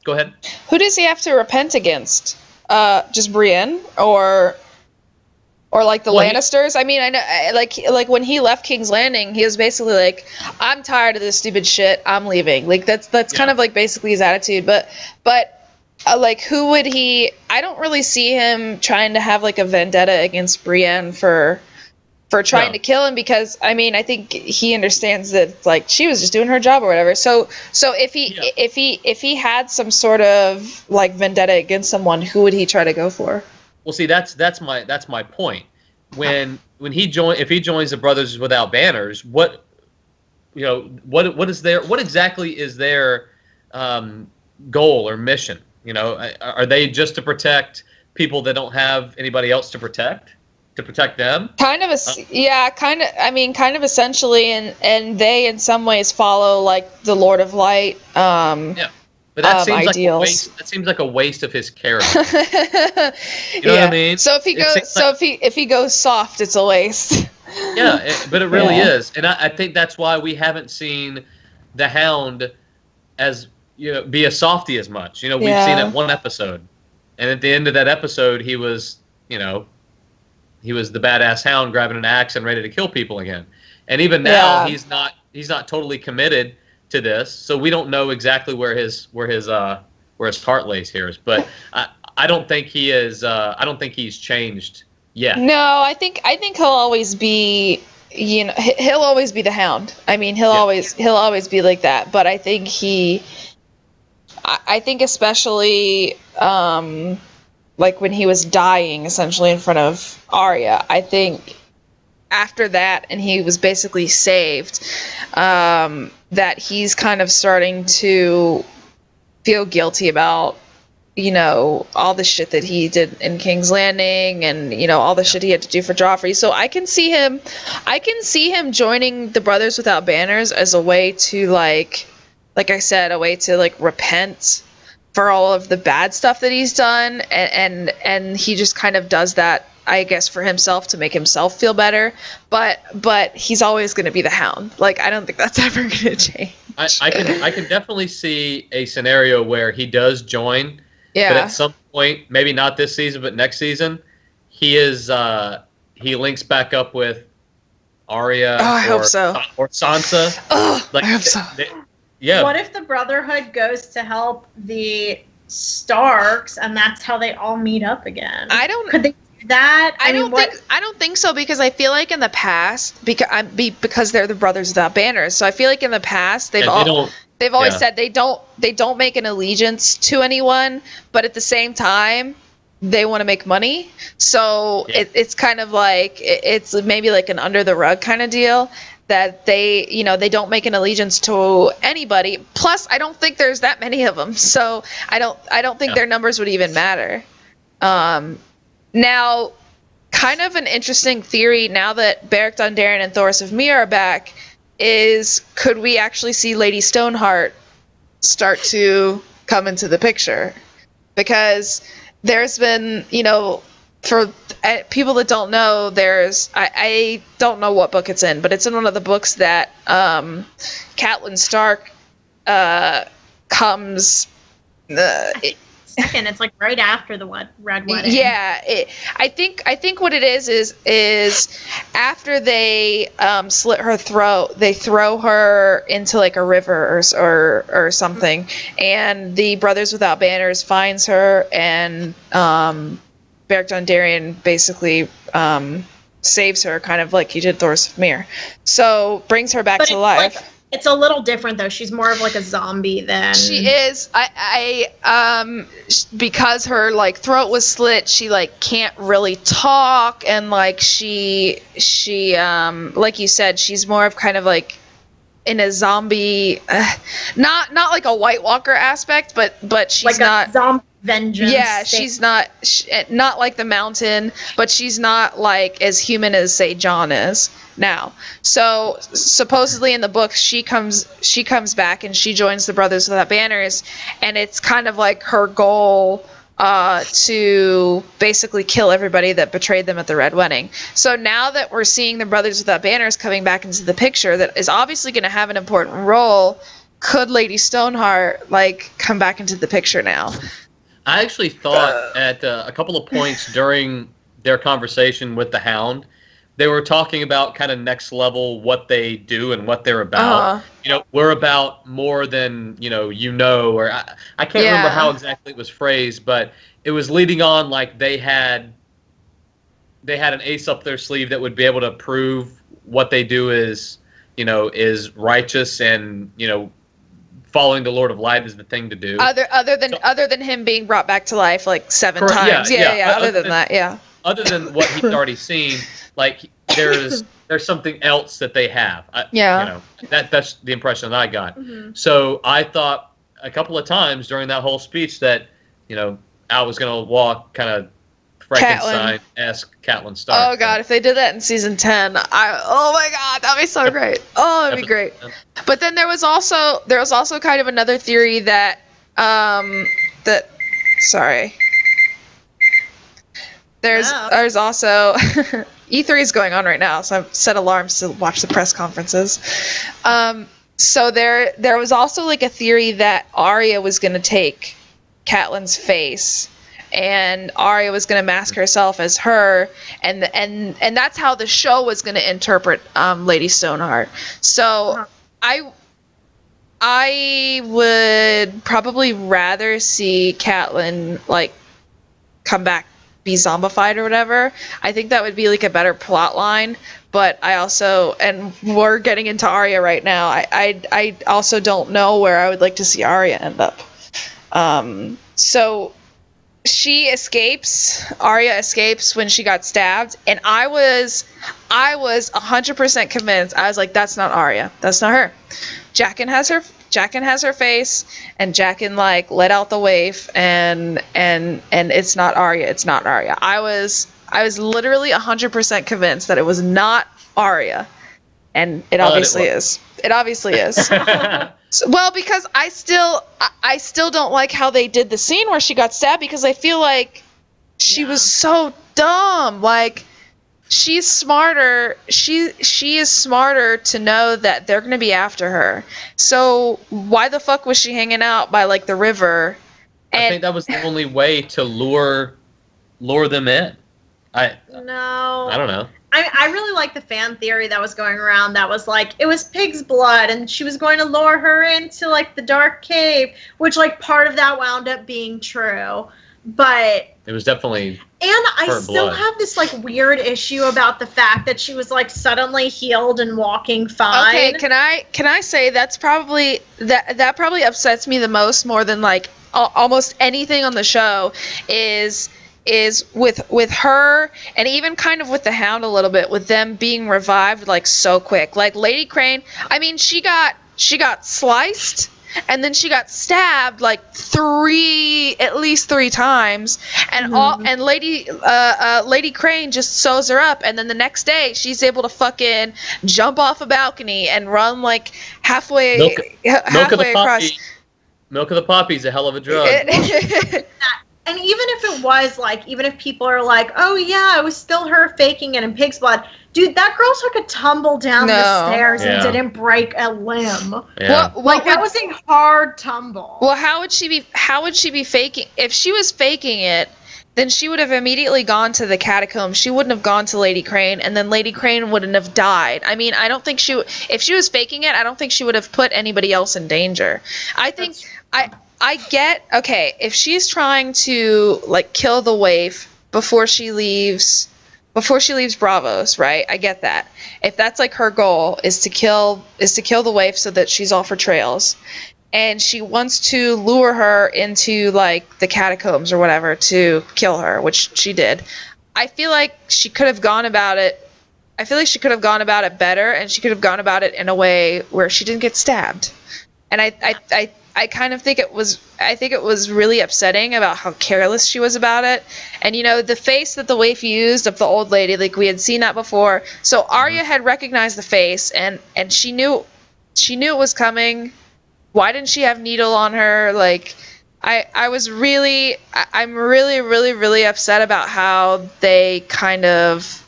go ahead. Who does he have to repent against? Just Brienne or like the Lannisters? I mean, I know, like when he left King's Landing, he was basically like, "I'm tired of this stupid shit. I'm leaving." Like that's kind of like basically his attitude. But like who would he? I don't really see him trying to have like a vendetta against Brienne for trying to kill him, because I mean I think he understands that like she was just doing her job or whatever. So if he had some sort of like vendetta against someone, who would he try to go for? Well, see, that's my point. When he joins the Brothers Without Banners, what exactly is their goal or mission? You know, are they just to protect people that don't have anybody else to protect them? Kind of essentially, and they in some ways follow like the Lord of Light. But that seems ideals. like a waste. That seems like a waste of his character. You know what I mean? So if he goes soft, it's a waste. Yeah, but it really is, and I think that's why we haven't seen the Hound as be a softie as much. We've seen it one episode, and at the end of that episode, he was the badass Hound grabbing an axe and ready to kill people again. And even now, he's not totally committed to this, so we don't know exactly where his heart lays here. But I don't think he is. I don't think he's changed yet. No, I think he'll always be. He'll always be the Hound. I mean, he'll always be like that. But I think I think especially like when he was dying essentially in front of Arya, I think after that, and he was basically saved, that he's kind of starting to feel guilty about, all the shit that he did in King's Landing, and all the shit he had to do for Joffrey. So I can see him joining the Brothers Without Banners as a way to like I said, a way to like repent for all of the bad stuff that he's done, and he just kind of does that I guess, for himself to make himself feel better. But he's always going to be the Hound. Like, I don't think that's ever going to change. I can definitely see a scenario where he does join. Yeah. But at some point, maybe not this season, but next season, he links back up with Arya. I hope so. Or Sansa. I hope so. Yeah. What if the Brotherhood goes to help the Starks, and that's how they all meet up again? Could they do that? I don't think so, because I feel like in the past, because they're the Brothers Without Banners. So I feel like in the past they've always said they don't make an allegiance to anyone, but at the same time they want to make money. So it's kind of like it's maybe like an under the rug kind of deal, that they don't make an allegiance to anybody. Plus, I don't think there's that many of them, so I don't think their numbers would even matter. Now, kind of an interesting theory now that Beric Dondarrion and Thoros of Myr are back is, could we actually see Lady Stoneheart start to come into the picture? Because there's been, for people that don't know, I don't know what book it's in, but it's in one of the books that Catelyn Stark comes. Second, it's like right after the Red Wedding. Yeah, I think what it is after they slit her throat, they throw her into like a river or something, and the Brothers Without Banners finds her, and Beric Dondarrion basically saves her, kind of like he did Thoros of Myr. So brings her back to life. Like, it's a little different though. She's more of like a zombie than she is. Because her like throat was slit, she like can't really talk, and like she like you said, she's more of kind of like in a zombie, not like a White Walker aspect, but she's like not a zombie vengeance. Yeah, she's not like the Mountain, but she's not like as human as say Jon is now. So supposedly in the book she comes back and she joins the Brothers Without Banners, and it's kind of like her goal to basically kill everybody that betrayed them at the Red Wedding. So now that we're seeing the Brothers Without Banners coming back into the picture, that is obviously going to have an important role. Could Lady Stoneheart like come back into the picture now? I actually thought at a couple of points during their conversation with the Hound, they were talking about kind of next level what they do and what they're about. We're about more than or I can't remember how exactly it was phrased, but it was leading on like they had an ace up their sleeve that would be able to prove what they do is righteous, and following the Lord of Light is the thing to do. Other than him being brought back to life like 7 times. Yeah. Other than what he's already seen, like there's something else that they have. That's the impression that I got. Mm-hmm. So I thought a couple of times during that whole speech that Al was going to walk kind of Frankenstein-esque Catelyn Stark. Oh god, if they did that in season 10, oh my god, that'd be so great. Oh, that'd be great. But then there was also kind of another theory that there's also E3 is going on right now, so I've set alarms to watch the press conferences. So there was also like a theory that Arya was going to take Catelyn's face, and Arya was going to mask herself as her, and that's how the show was going to interpret Lady Stoneheart. So I would probably rather see Catelyn like come back, be zombified or whatever. I think that would be like a better plot line. But I also, and we're getting into Arya right now, I also don't know where I would like to see Arya end up. So Arya escapes when she got stabbed, and I was 100% convinced. I was like, that's not Arya. That's not her. Jaqen has her face, and Jaqen like let out the waif, and it's not Arya. It's not Arya. I was literally 100% convinced that it was not Arya, and it obviously is. It obviously is. Well, because I still don't like how they did the scene where she got stabbed, because I feel like she was so dumb. Like, she's smarter. She is smarter to know that they're gonna be after her. So why the fuck was she hanging out by like the river? I think that was the only way to lure them in. I don't know. I really like the fan theory that was going around that was like, it was pig's blood and she was going to lure her into like the dark cave, which like part of that wound up being true. But it was definitely I still have this like weird issue about the fact that she was like suddenly healed and walking fine. Okay, can I say that's probably that probably upsets me the most, more than like almost anything on the show, is with her, and even kind of with the Hound a little bit, with them being revived like so quick. Like Lady Crane, I mean, she got sliced and then she got stabbed like at least three times, and and Lady Crane just sews her up, and then the next day she's able to fucking jump off a balcony and run like halfway across. Milk of the poppy is a hell of a drug. And even if it was like, even if people are like, oh yeah, it was still her faking it in pig's blood, dude, that girl took a tumble down the stairs and didn't break a limb. Yeah. Well, like that was a hard tumble. Well, how would she be faking? If she was faking it, then she would have immediately gone to the catacombs. She wouldn't have gone to Lady Crane, and then Lady Crane wouldn't have died. I mean, I don't think if she was faking it, I don't think she would have put anybody else in danger. I think I get, okay, if she's trying to like kill the waif before she leaves Bravos, right? I get that. If that's like her goal is to kill the waif so that she's off her trails, and she wants to lure her into like the catacombs or whatever to kill her, which she did, I feel like she could have gone about it. I feel like she could have gone about it better, and she could have gone about it in a way where she didn't get stabbed. And I kind of think it was really upsetting about how careless she was about it. And, you know, the face that the waif used of the old lady, like we had seen that before. So Arya had recognized the face, and she knew it was coming. Why didn't she have Needle on her? Like, I'm really, really, really upset about how they kind of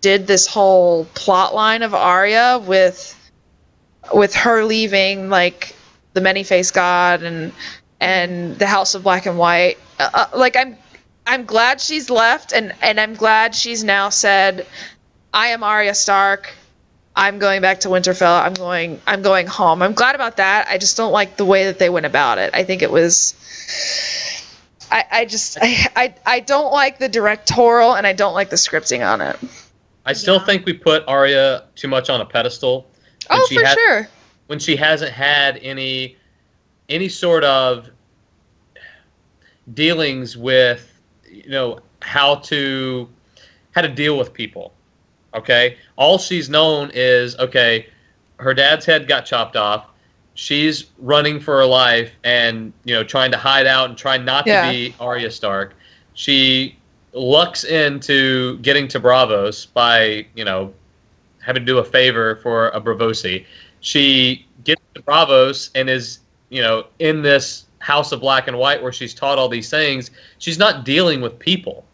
did this whole plot line of Arya with her leaving, like, the Many-Faced God and the House of Black and White. Like, I'm glad she's left, and I'm glad she's now said, I am Arya Stark. I'm going back to Winterfell. I'm going home. I'm glad about that. I just don't like the way that they went about it. I think it was I don't like the directorial, and I don't like the scripting on it. I still think we put Arya too much on a pedestal. Oh, for sure. When she hasn't had any sort of dealings with, you know, how to deal with people. Okay? All she's known is, okay, her dad's head got chopped off. She's running for her life and, you know, trying to hide out and try not to be Arya Stark. She lucks into getting to Bravos by, you know, having to do a favor for a Bravosi. She gets to Bravos and is, you know, in this House of Black and White where she's taught all these things. She's not dealing with people.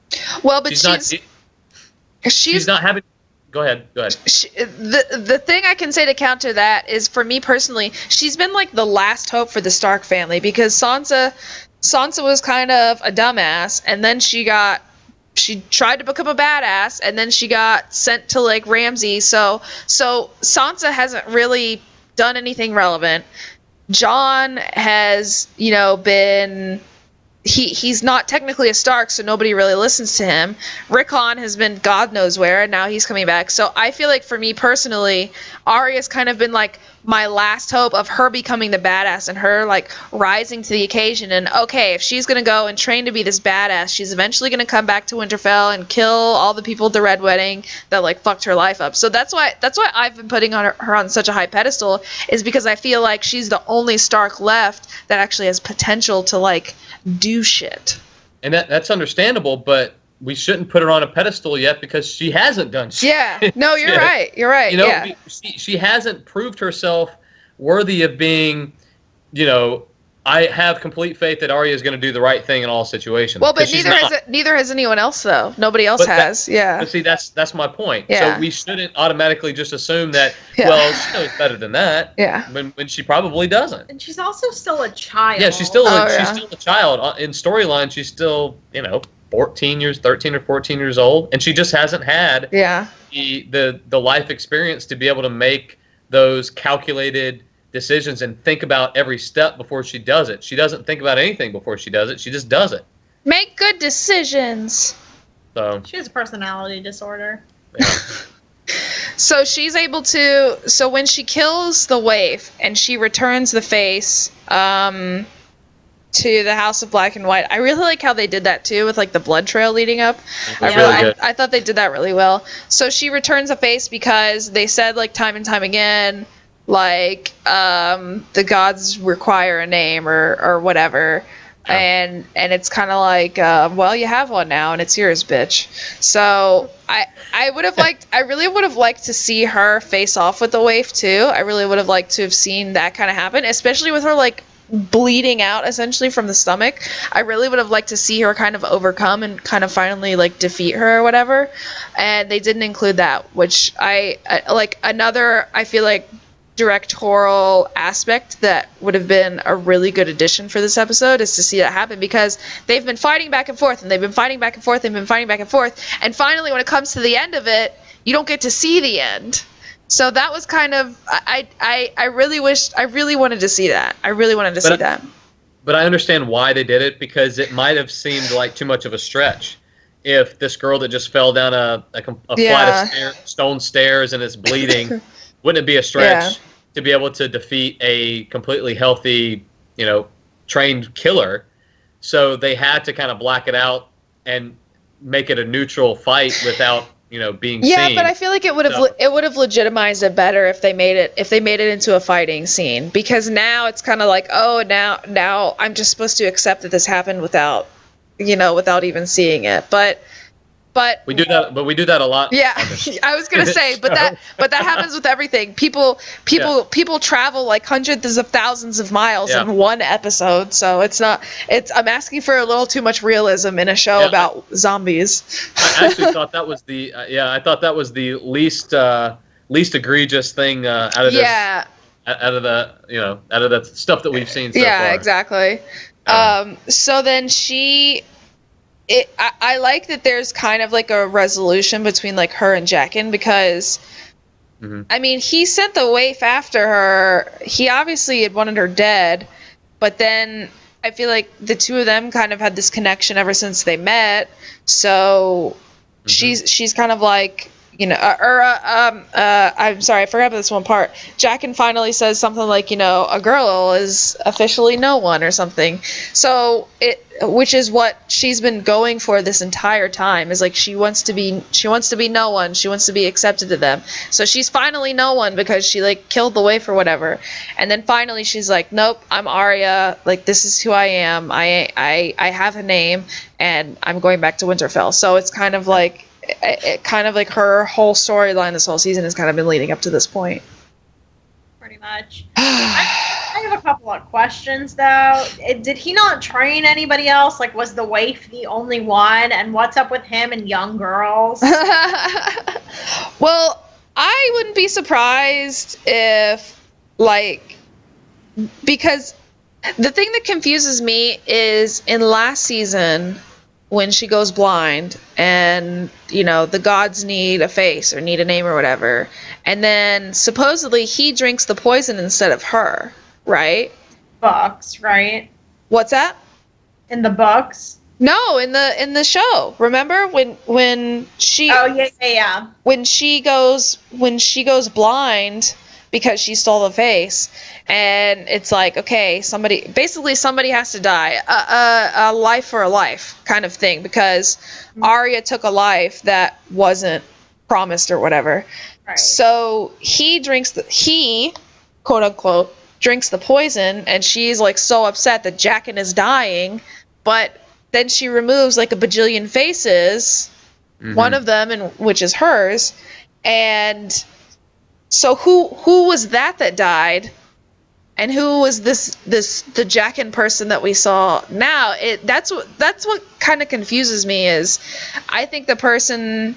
Well, but she's not having. Go ahead. The thing I can say to counter that is, for me personally, she's been like the last hope for the Stark family, because Sansa was kind of a dumbass, and then she tried to become a badass, and then she got sent to like Ramsay. So Sansa hasn't really done anything relevant. Jon has, you know, been he's not technically a Stark, so nobody really listens to him. Rickon has been God knows where, and now he's coming back. So I feel like, for me personally, Arya's kind of been like my last hope of her becoming the badass and her like rising to the occasion. And okay, if she's gonna go and train to be this badass, she's eventually gonna come back to Winterfell and kill all the people at the Red Wedding that like fucked her life up. So that's why I've been putting her on such a high pedestal, is because I feel like she's the only Stark left that actually has potential to like do shit. And that's understandable, but we shouldn't put her on a pedestal yet, because she hasn't done shit. Yeah, no, you're right. You're right. You know, yeah. she hasn't proved herself worthy of being, you know, I have complete faith that Arya is going to do the right thing in all situations. Well, but neither has anyone else though. Nobody else has. But see, that's my point. Yeah. So we shouldn't automatically just assume that. Yeah. Well, she knows better than that. Yeah. When she probably doesn't. And she's also still a child. Yeah, she's still a child. In storyline, she's still 13 or 14 years old, and she just hasn't had the life experience to be able to make those calculated decisions and think about every step before she does it. She doesn't think about anything before she does it. She just does it. Make good decisions. So she has a personality disorder. Yeah. So she's able to. So when she kills the waif and she returns the face to the House of Black and White, I really like how they did that too with like the blood trail leading up. I thought they did that really well. So she returns a face because they said like time and time again, like the gods require a name or whatever. Yeah. And it's kind of like, well, you have one now, and it's yours, bitch. So I really would have liked to see her face off with the waif too. I really would have liked to have seen that kind of happen, especially with her like bleeding out essentially from the stomach. I really would have liked to see her kind of overcome and kind of finally like defeat her or whatever. And they didn't include that, which I like. Another, I feel like, directorial aspect that would have been a really good addition for this episode is to see that happen, because they've been fighting back and forth and they've been fighting back and forth and finally when it comes to the end of it, you don't get to see the end. So that was kind of I really wanted to see that. But I understand why they did it, because it might have seemed like too much of a stretch if this girl that just fell down a flight of stone stairs and is bleeding. Wouldn't it be a stretch to be able to defeat a completely healthy, trained killer? So they had to kind of black it out and make it a neutral fight without, being seen. Yeah, but I feel like it would have legitimized it better if they made it into a fighting scene, because now it's kind of like, oh, now I'm just supposed to accept that this happened without even seeing it. But we do that a lot. Yeah, I was gonna say, but that happens with everything. People travel like hundreds of thousands of miles in one episode, so I'm asking for a little too much realism in a show about zombies. I actually thought that was the least egregious thing out of this. Yeah. Out of the stuff that we've seen so far. Yeah, exactly. So then I like that there's kind of like a resolution between like her and Jaqen, because I mean, he sent the waif after her. He obviously had wanted her dead, but then I feel like the two of them kind of had this connection ever since they met. So she's kind of like, I'm sorry, I forgot about this one part. Jaqen finally says something like, a girl is officially no one or something. So which is what she's been going for this entire time, is like she wants to be no one. She wants to be accepted to them. So she's finally no one because she like killed the waif or whatever. And then finally she's like, nope, I'm Arya. Like, this is who I am. I have a name and I'm going back to Winterfell. So it's kind of like, her whole storyline this whole season has kind of been leading up to this point. Pretty much. I have a couple of questions, though. Did he not train anybody else? Like, was the waif the only one? And what's up with him and young girls? Well, I wouldn't be surprised if, because the thing that confuses me is in last season, when she goes blind and, the gods need a face or need a name or whatever. And then supposedly he drinks the poison instead of her, right? Books, right? What's that? In the books? No, in the show. Remember when she Oh, yeah. When she goes blind because she stole the face, and it's like, okay, somebody has to die, a life for a life kind of thing, because Arya took a life that wasn't promised or whatever. Right. So he quote unquote drinks the poison, and she's like so upset that Jaqen is dying, but then she removes like a bajillion faces, one of them, which is hers, and so who was that died? and who was the Jaqen person that we saw now. That's what kind of confuses me. Is I think the person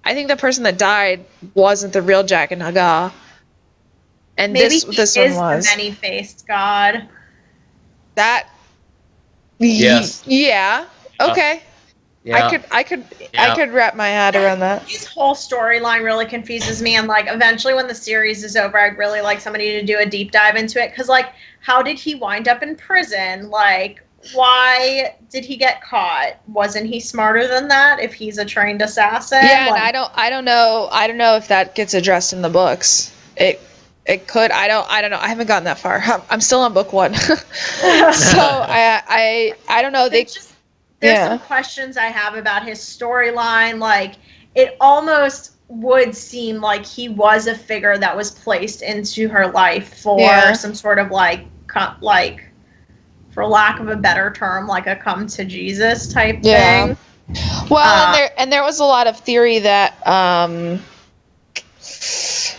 that died wasn't the real Jaqen H'ghar, and maybe this one was the many-faced god. That. Yes. Yeah. Okay. Yeah. I could wrap my head around that. His whole storyline really confuses me, and like eventually when the series is over, I'd really like somebody to do a deep dive into it, because like, how did he wind up in prison? Like, why did he get caught? Wasn't he smarter than that if he's a trained assassin? Yeah, like, and I don't know if that gets addressed in the books. It could. I don't know. I haven't gotten that far. I'm still on book 1. So I don't know. There's some questions I have about his storyline. Like, it almost would seem like he was a figure that was placed into her life for some sort of like, for lack of a better term, like a come to Jesus type thing. Well, and there was a lot of theory that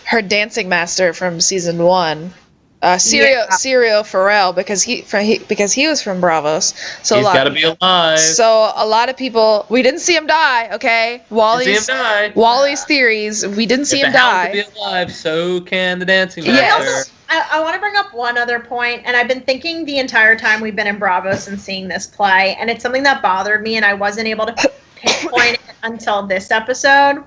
her dancing master from season 1. Serial Pharrell, because he was from Bravos, so he's got to be alive. So a lot of people, we didn't see him die. Okay, Wally's theories, we didn't see him die. If the hound could be alive, so can the dancing master. Yes. I want to bring up one other point, and I've been thinking the entire time we've been in Bravos and seeing this play, and it's something that bothered me, and I wasn't able to pinpoint it until this episode.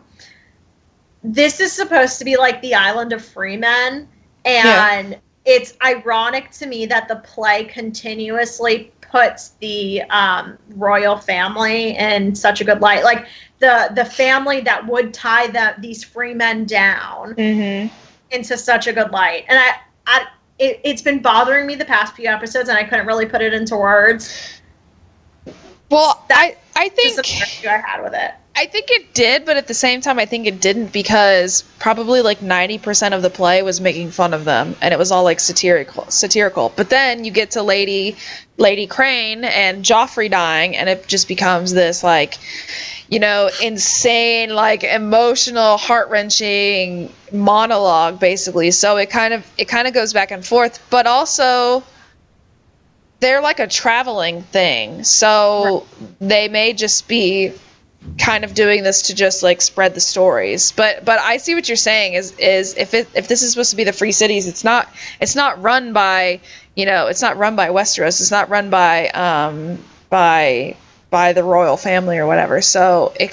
This is supposed to be like the island of free men, and it's ironic to me that the play continuously puts the royal family in such a good light. Like, the family that would tie these free men down into such a good light. And it's been bothering me the past few episodes, and I couldn't really put it into words. Well, I think just the issue I had with it. I think it did, but at the same time, I think it didn't, because probably like 90% of the play was making fun of them, and it was all like satirical. But then you get to Lady Crane and Joffrey dying, and it just becomes this like, insane, like emotional, heart-wrenching monologue, basically. So it kind of goes back and forth, but also they're like a traveling thing, so they may just be kind of doing this to just like spread the stories. But I see what you're saying is if this is supposed to be the Free Cities, it's not run by it's not run by Westeros, it's not run by the royal family or whatever. So it's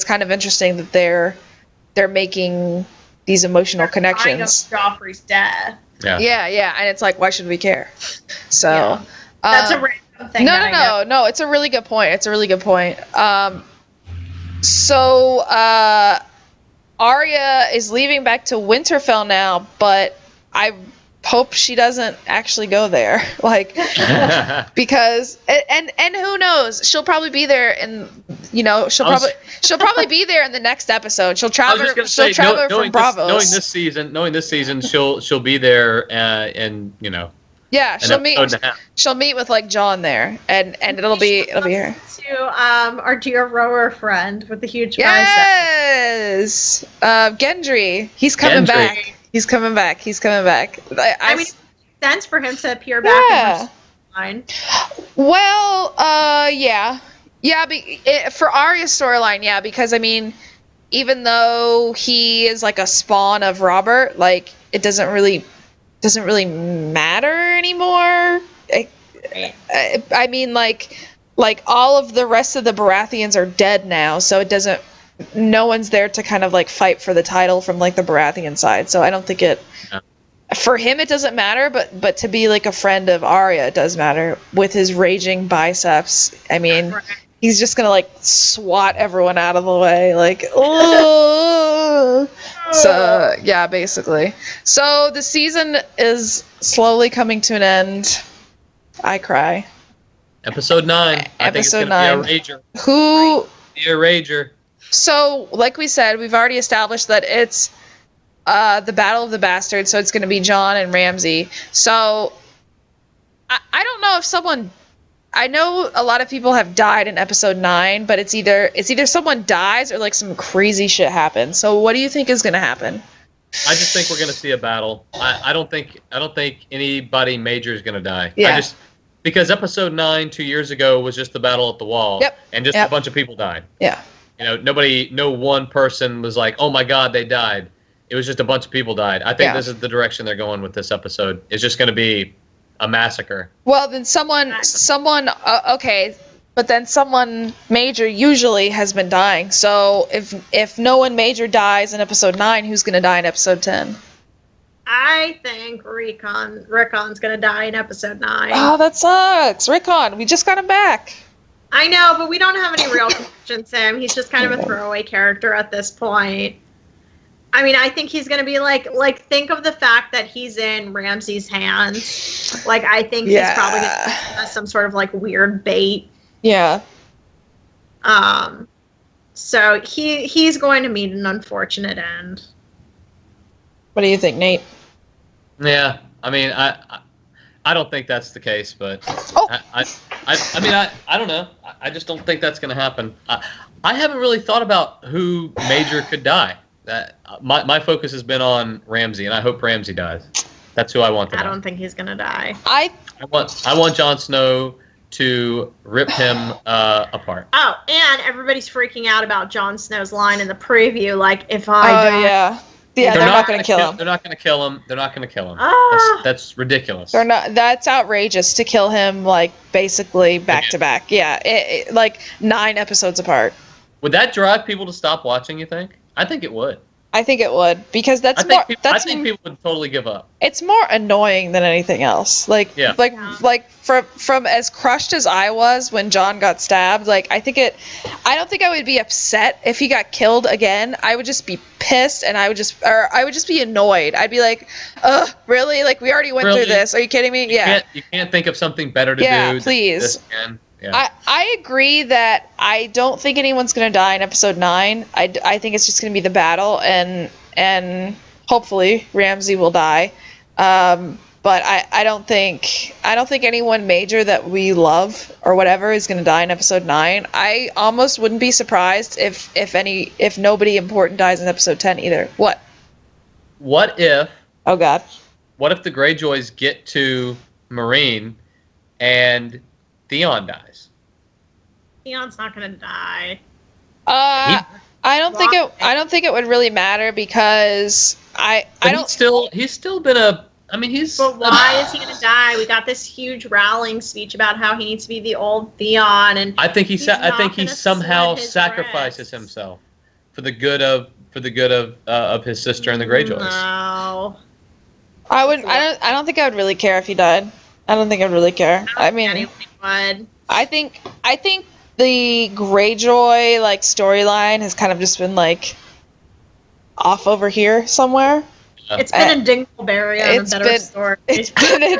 kind of interesting that they're making these emotional connections. Joffrey's death. Yeah, and it's like, why should we care? So that's a random thing. No, it's a really good point. So Arya is leaving back to Winterfell now, but I hope she doesn't actually go there, like, because and who knows, she'll probably be there, and she'll probably be there in the next episode. She'll travel from Bravos. Knowing this season, she'll be there, and yeah, she'll meet with like Jon there, and it'll be her. To our dear rower friend with the huge bicep. Yes, Gendry. He's coming back. He's coming back. I mean, it makes sense for him to appear back in the storyline. Well, yeah. For Arya's storyline, yeah, because I mean, even though he is like a spawn of Robert, like it doesn't really matter anymore. I mean, like all of the rest of the Baratheons are dead now, so it doesn't. No one's there to kind of like fight for the title from like the Baratheon side. So I don't think for him it doesn't matter, but to be like a friend of Arya, it does matter with his raging biceps. I mean, he's just gonna like swat everyone out of the way, like oh. So yeah, basically. So the season is slowly coming to an end. I cry. Episode 9. I think it's gonna be a rager. Be a rager. So, like we said, we've already established that it's the Battle of the Bastards, so it's going to be Jon and Ramsay. So, I don't know if someone... I know a lot of people have died in episode 9, but it's either someone dies or like some crazy shit happens. So, what do you think is going to happen? I just think we're going to see a battle. I don't think anybody major is going to die. Yeah. Because episode 9 2 years ago was just the battle at the wall. Yep. And just a bunch of people died. Yeah. No one person was like, oh my God, they died. It was just a bunch of people died. I think this is the direction they're going with this episode. It's just going to be a massacre. Well, then someone, okay, but then someone major usually has been dying. So if no one major dies in episode 9, who's going to die in episode 10? I think Rickon's going to die in episode 9. Oh, that sucks. Rickon, we just got him back. I know, but we don't have any real connection to him. He's just kind of a throwaway character at this point. I mean, I think he's going to be like think of the fact that he's in Ramsay's hands. Like, I think he's probably going to have some sort of like weird bait. Yeah. So he's going to meet an unfortunate end. What do you think, Nate? Yeah, I mean, I don't think that's the case, but I mean, I don't know. I just don't think that's going to happen. I haven't really thought about who major could die. My focus has been on Ramsay, and I hope Ramsay dies. That's who I want to die. I don't think he's going to die. I want Jon Snow to rip him apart. Oh, and everybody's freaking out about Jon Snow's line in the preview, like, if I die... yeah. Yeah, they're not going to kill him. They're not going to kill him. They're not going to kill him. That's ridiculous. They're not. That's outrageous to kill him, like, basically back to back. Yeah, like 9 episodes apart. Would that drive people to stop watching, you think? I think it would. I think it would, because I think people would totally give up. It's more annoying than anything else. Like from as crushed as I was when Jon got stabbed, like I don't think I would be upset if he got killed again. I would just be pissed, and I would just be annoyed. I'd be like, ugh, really? Like, we already went through this. Are you kidding me? You can't think of something better to do. Yeah, please. Yeah. I agree that I don't think anyone's going to die in episode 9. I think it's just going to be the battle, and hopefully Ramsay will die. But I don't think anyone major that we love or whatever is going to die in episode 9. I almost wouldn't be surprised if nobody important dies in episode 10 either. What if? Oh God. What if the Greyjoys get to Meereen and Theon dies? Theon's not gonna die. I don't think it would really matter, because he's still been a. I mean, he's. But why is he gonna die? We got this huge rallying speech about how he needs to be the old Theon, and I think he somehow sacrifices himself for the good of his sister and the Greyjoys. No. I wouldn't. I don't think I would really care if he died. I don't think I'd really care. I mean, I think the Greyjoy like storyline has kind of just been like off over here somewhere. It's been a Dingleberry on a better story. It's been a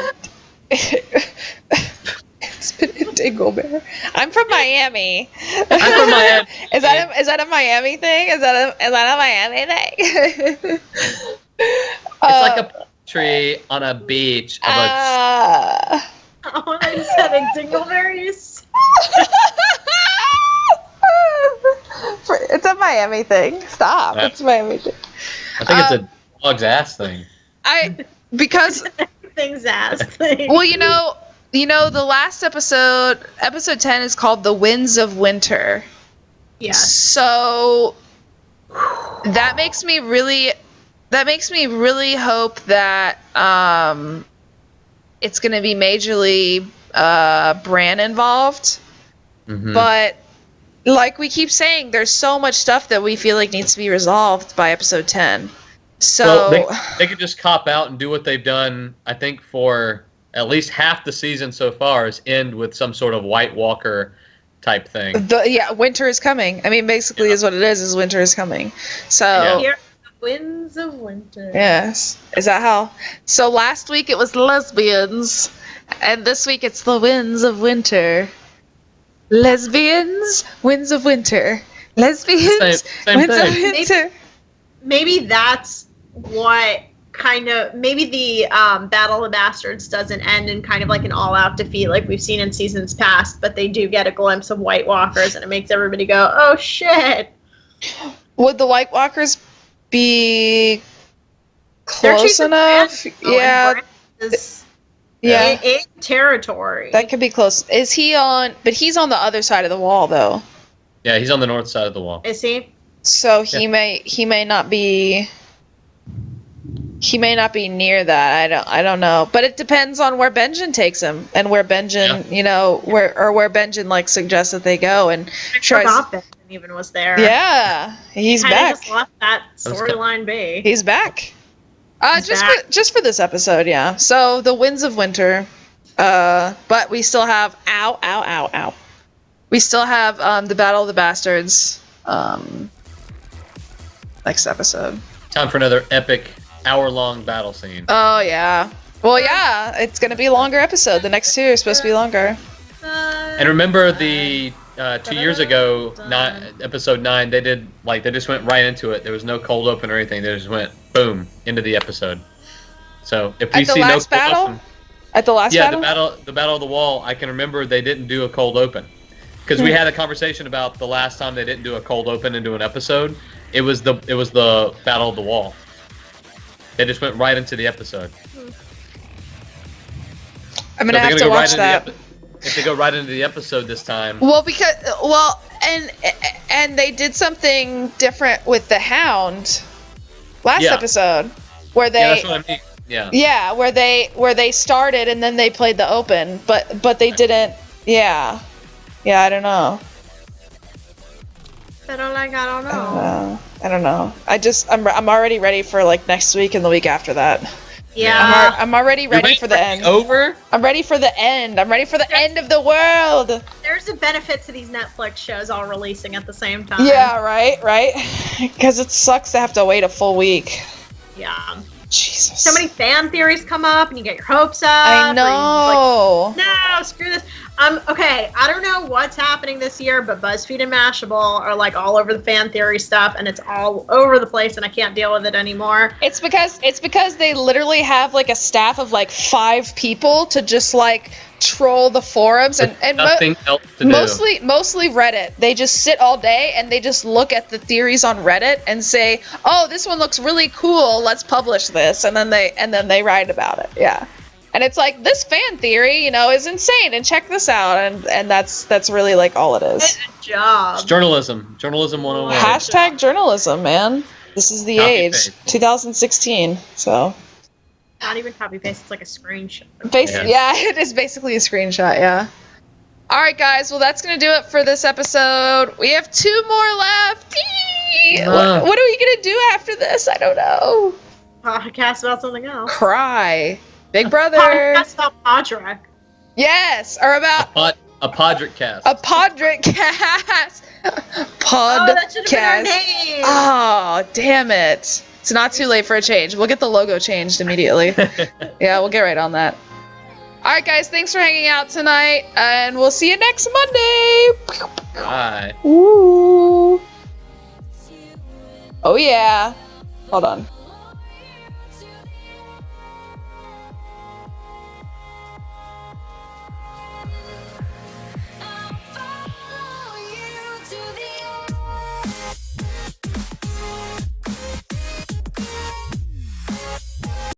Dingleberry. I'm from Miami. I'm from Miami. Is that a Miami thing? Is that a Miami thing? It's like a tree on a beach. Oh, I said a Dingleberries. It's a Miami thing. Stop. It's a Miami thing. I think it's a dog's ass thing. Because thing's ass thing. Well, you know, the last episode 10 is called The Winds of Winter. Yeah. So that makes me really hope that it's going to be majorly Bran involved. Mm-hmm. But like we keep saying, there's so much stuff that we feel like needs to be resolved by episode 10. So they could just cop out and do what they've done, I think, for at least half the season so far, is end with some sort of White Walker type thing. Winter is coming. I mean, basically is what it is winter is coming. So Here are the winds of winter. Yes. Is that how? So last week it was lesbians, and this week it's the winds of winter. Lesbians, winds of winter. Lesbians, same winds thing. of winter. Maybe that's what maybe the Battle of the Bastards doesn't end in kind of like an all-out defeat like we've seen in seasons past, but they do get a glimpse of White Walkers, and it makes everybody go, oh shit. Would the White Walkers be Close enough. Yeah. Yeah. In territory. That could be close. Is he on? But he's on the other side of the wall, though. Yeah, he's on the north side of the wall. Is he? So he may not be. He may not be near that. I don't know. But it depends on where Benjen takes him and where Benjen, where Benjen like suggests that they go and tries. Benjen even was there. Yeah, he's back. Just left that storyline be. He's back. Just for this episode, yeah. So the Winds of Winter, but we still have ow. We still have the Battle of the Bastards. Next episode. Time for another epic hour-long battle scene. Oh yeah. Well, yeah, it's gonna be a longer episode. The next two are supposed to be longer. And remember the 2 years ago, episode 9, they just went right into it. There was no cold open or anything. They just went boom into the episode. So if we see no cold open, at the last battle, the battle of the wall, I can remember they didn't do a cold open because we had a conversation about the last time they didn't do a cold open into an episode. It was the battle of the wall. They just went right into the episode. I'm gonna have to watch that. If they go right into the episode this time. Well, and they did something different with the Hound last episode, where they. Yeah, that's what I mean. Yeah. Yeah, where they started and then they played the open, but they didn't. Yeah. Yeah, I don't know. I don't know. I don't know. I'm already ready for like next week and the week after that. Yeah. I'm already ready for the end. Over? I'm ready for the end. I'm ready for the end of the world. There's a benefit to these Netflix shows all releasing at the same time. Yeah, right? Because it sucks to have to wait a full week. Yeah. Jesus. So many fan theories come up and you get your hopes up. I know. No, screw this. Okay, I don't know what's happening this year, but BuzzFeed and Mashable are like all over the fan theory stuff, and it's all over the place, and I can't deal with it anymore. It's because they literally have like a staff of like 5 people to just like troll the forums and nothing else to mostly Reddit. They just sit all day and they just look at the theories on Reddit and say, "Oh, this one looks really cool. Let's publish this," and then they write about it. Yeah. And it's like, this fan theory, is insane, and check this out, and that's really like all it is. Good job. It's journalism 101. Hashtag journalism, man. This is the age, 2016. So. Not even copy paste. It's like a screenshot. Yeah, it is basically a screenshot. Yeah. All right, guys. Well, that's gonna do it for this episode. We have 2 more left. What are we gonna do after this? I don't know. Podcast about something else. Cry. Big Brother. Podcast about Podrick. Yes, or about a Podrick cast. A Podrick cast. That should have been our name. Oh, damn it! It's not too late for a change. We'll get the logo changed immediately. Yeah, we'll get right on that. All right, guys. Thanks for hanging out tonight, and we'll see you next Monday. Bye. Ooh. Oh yeah. Hold on.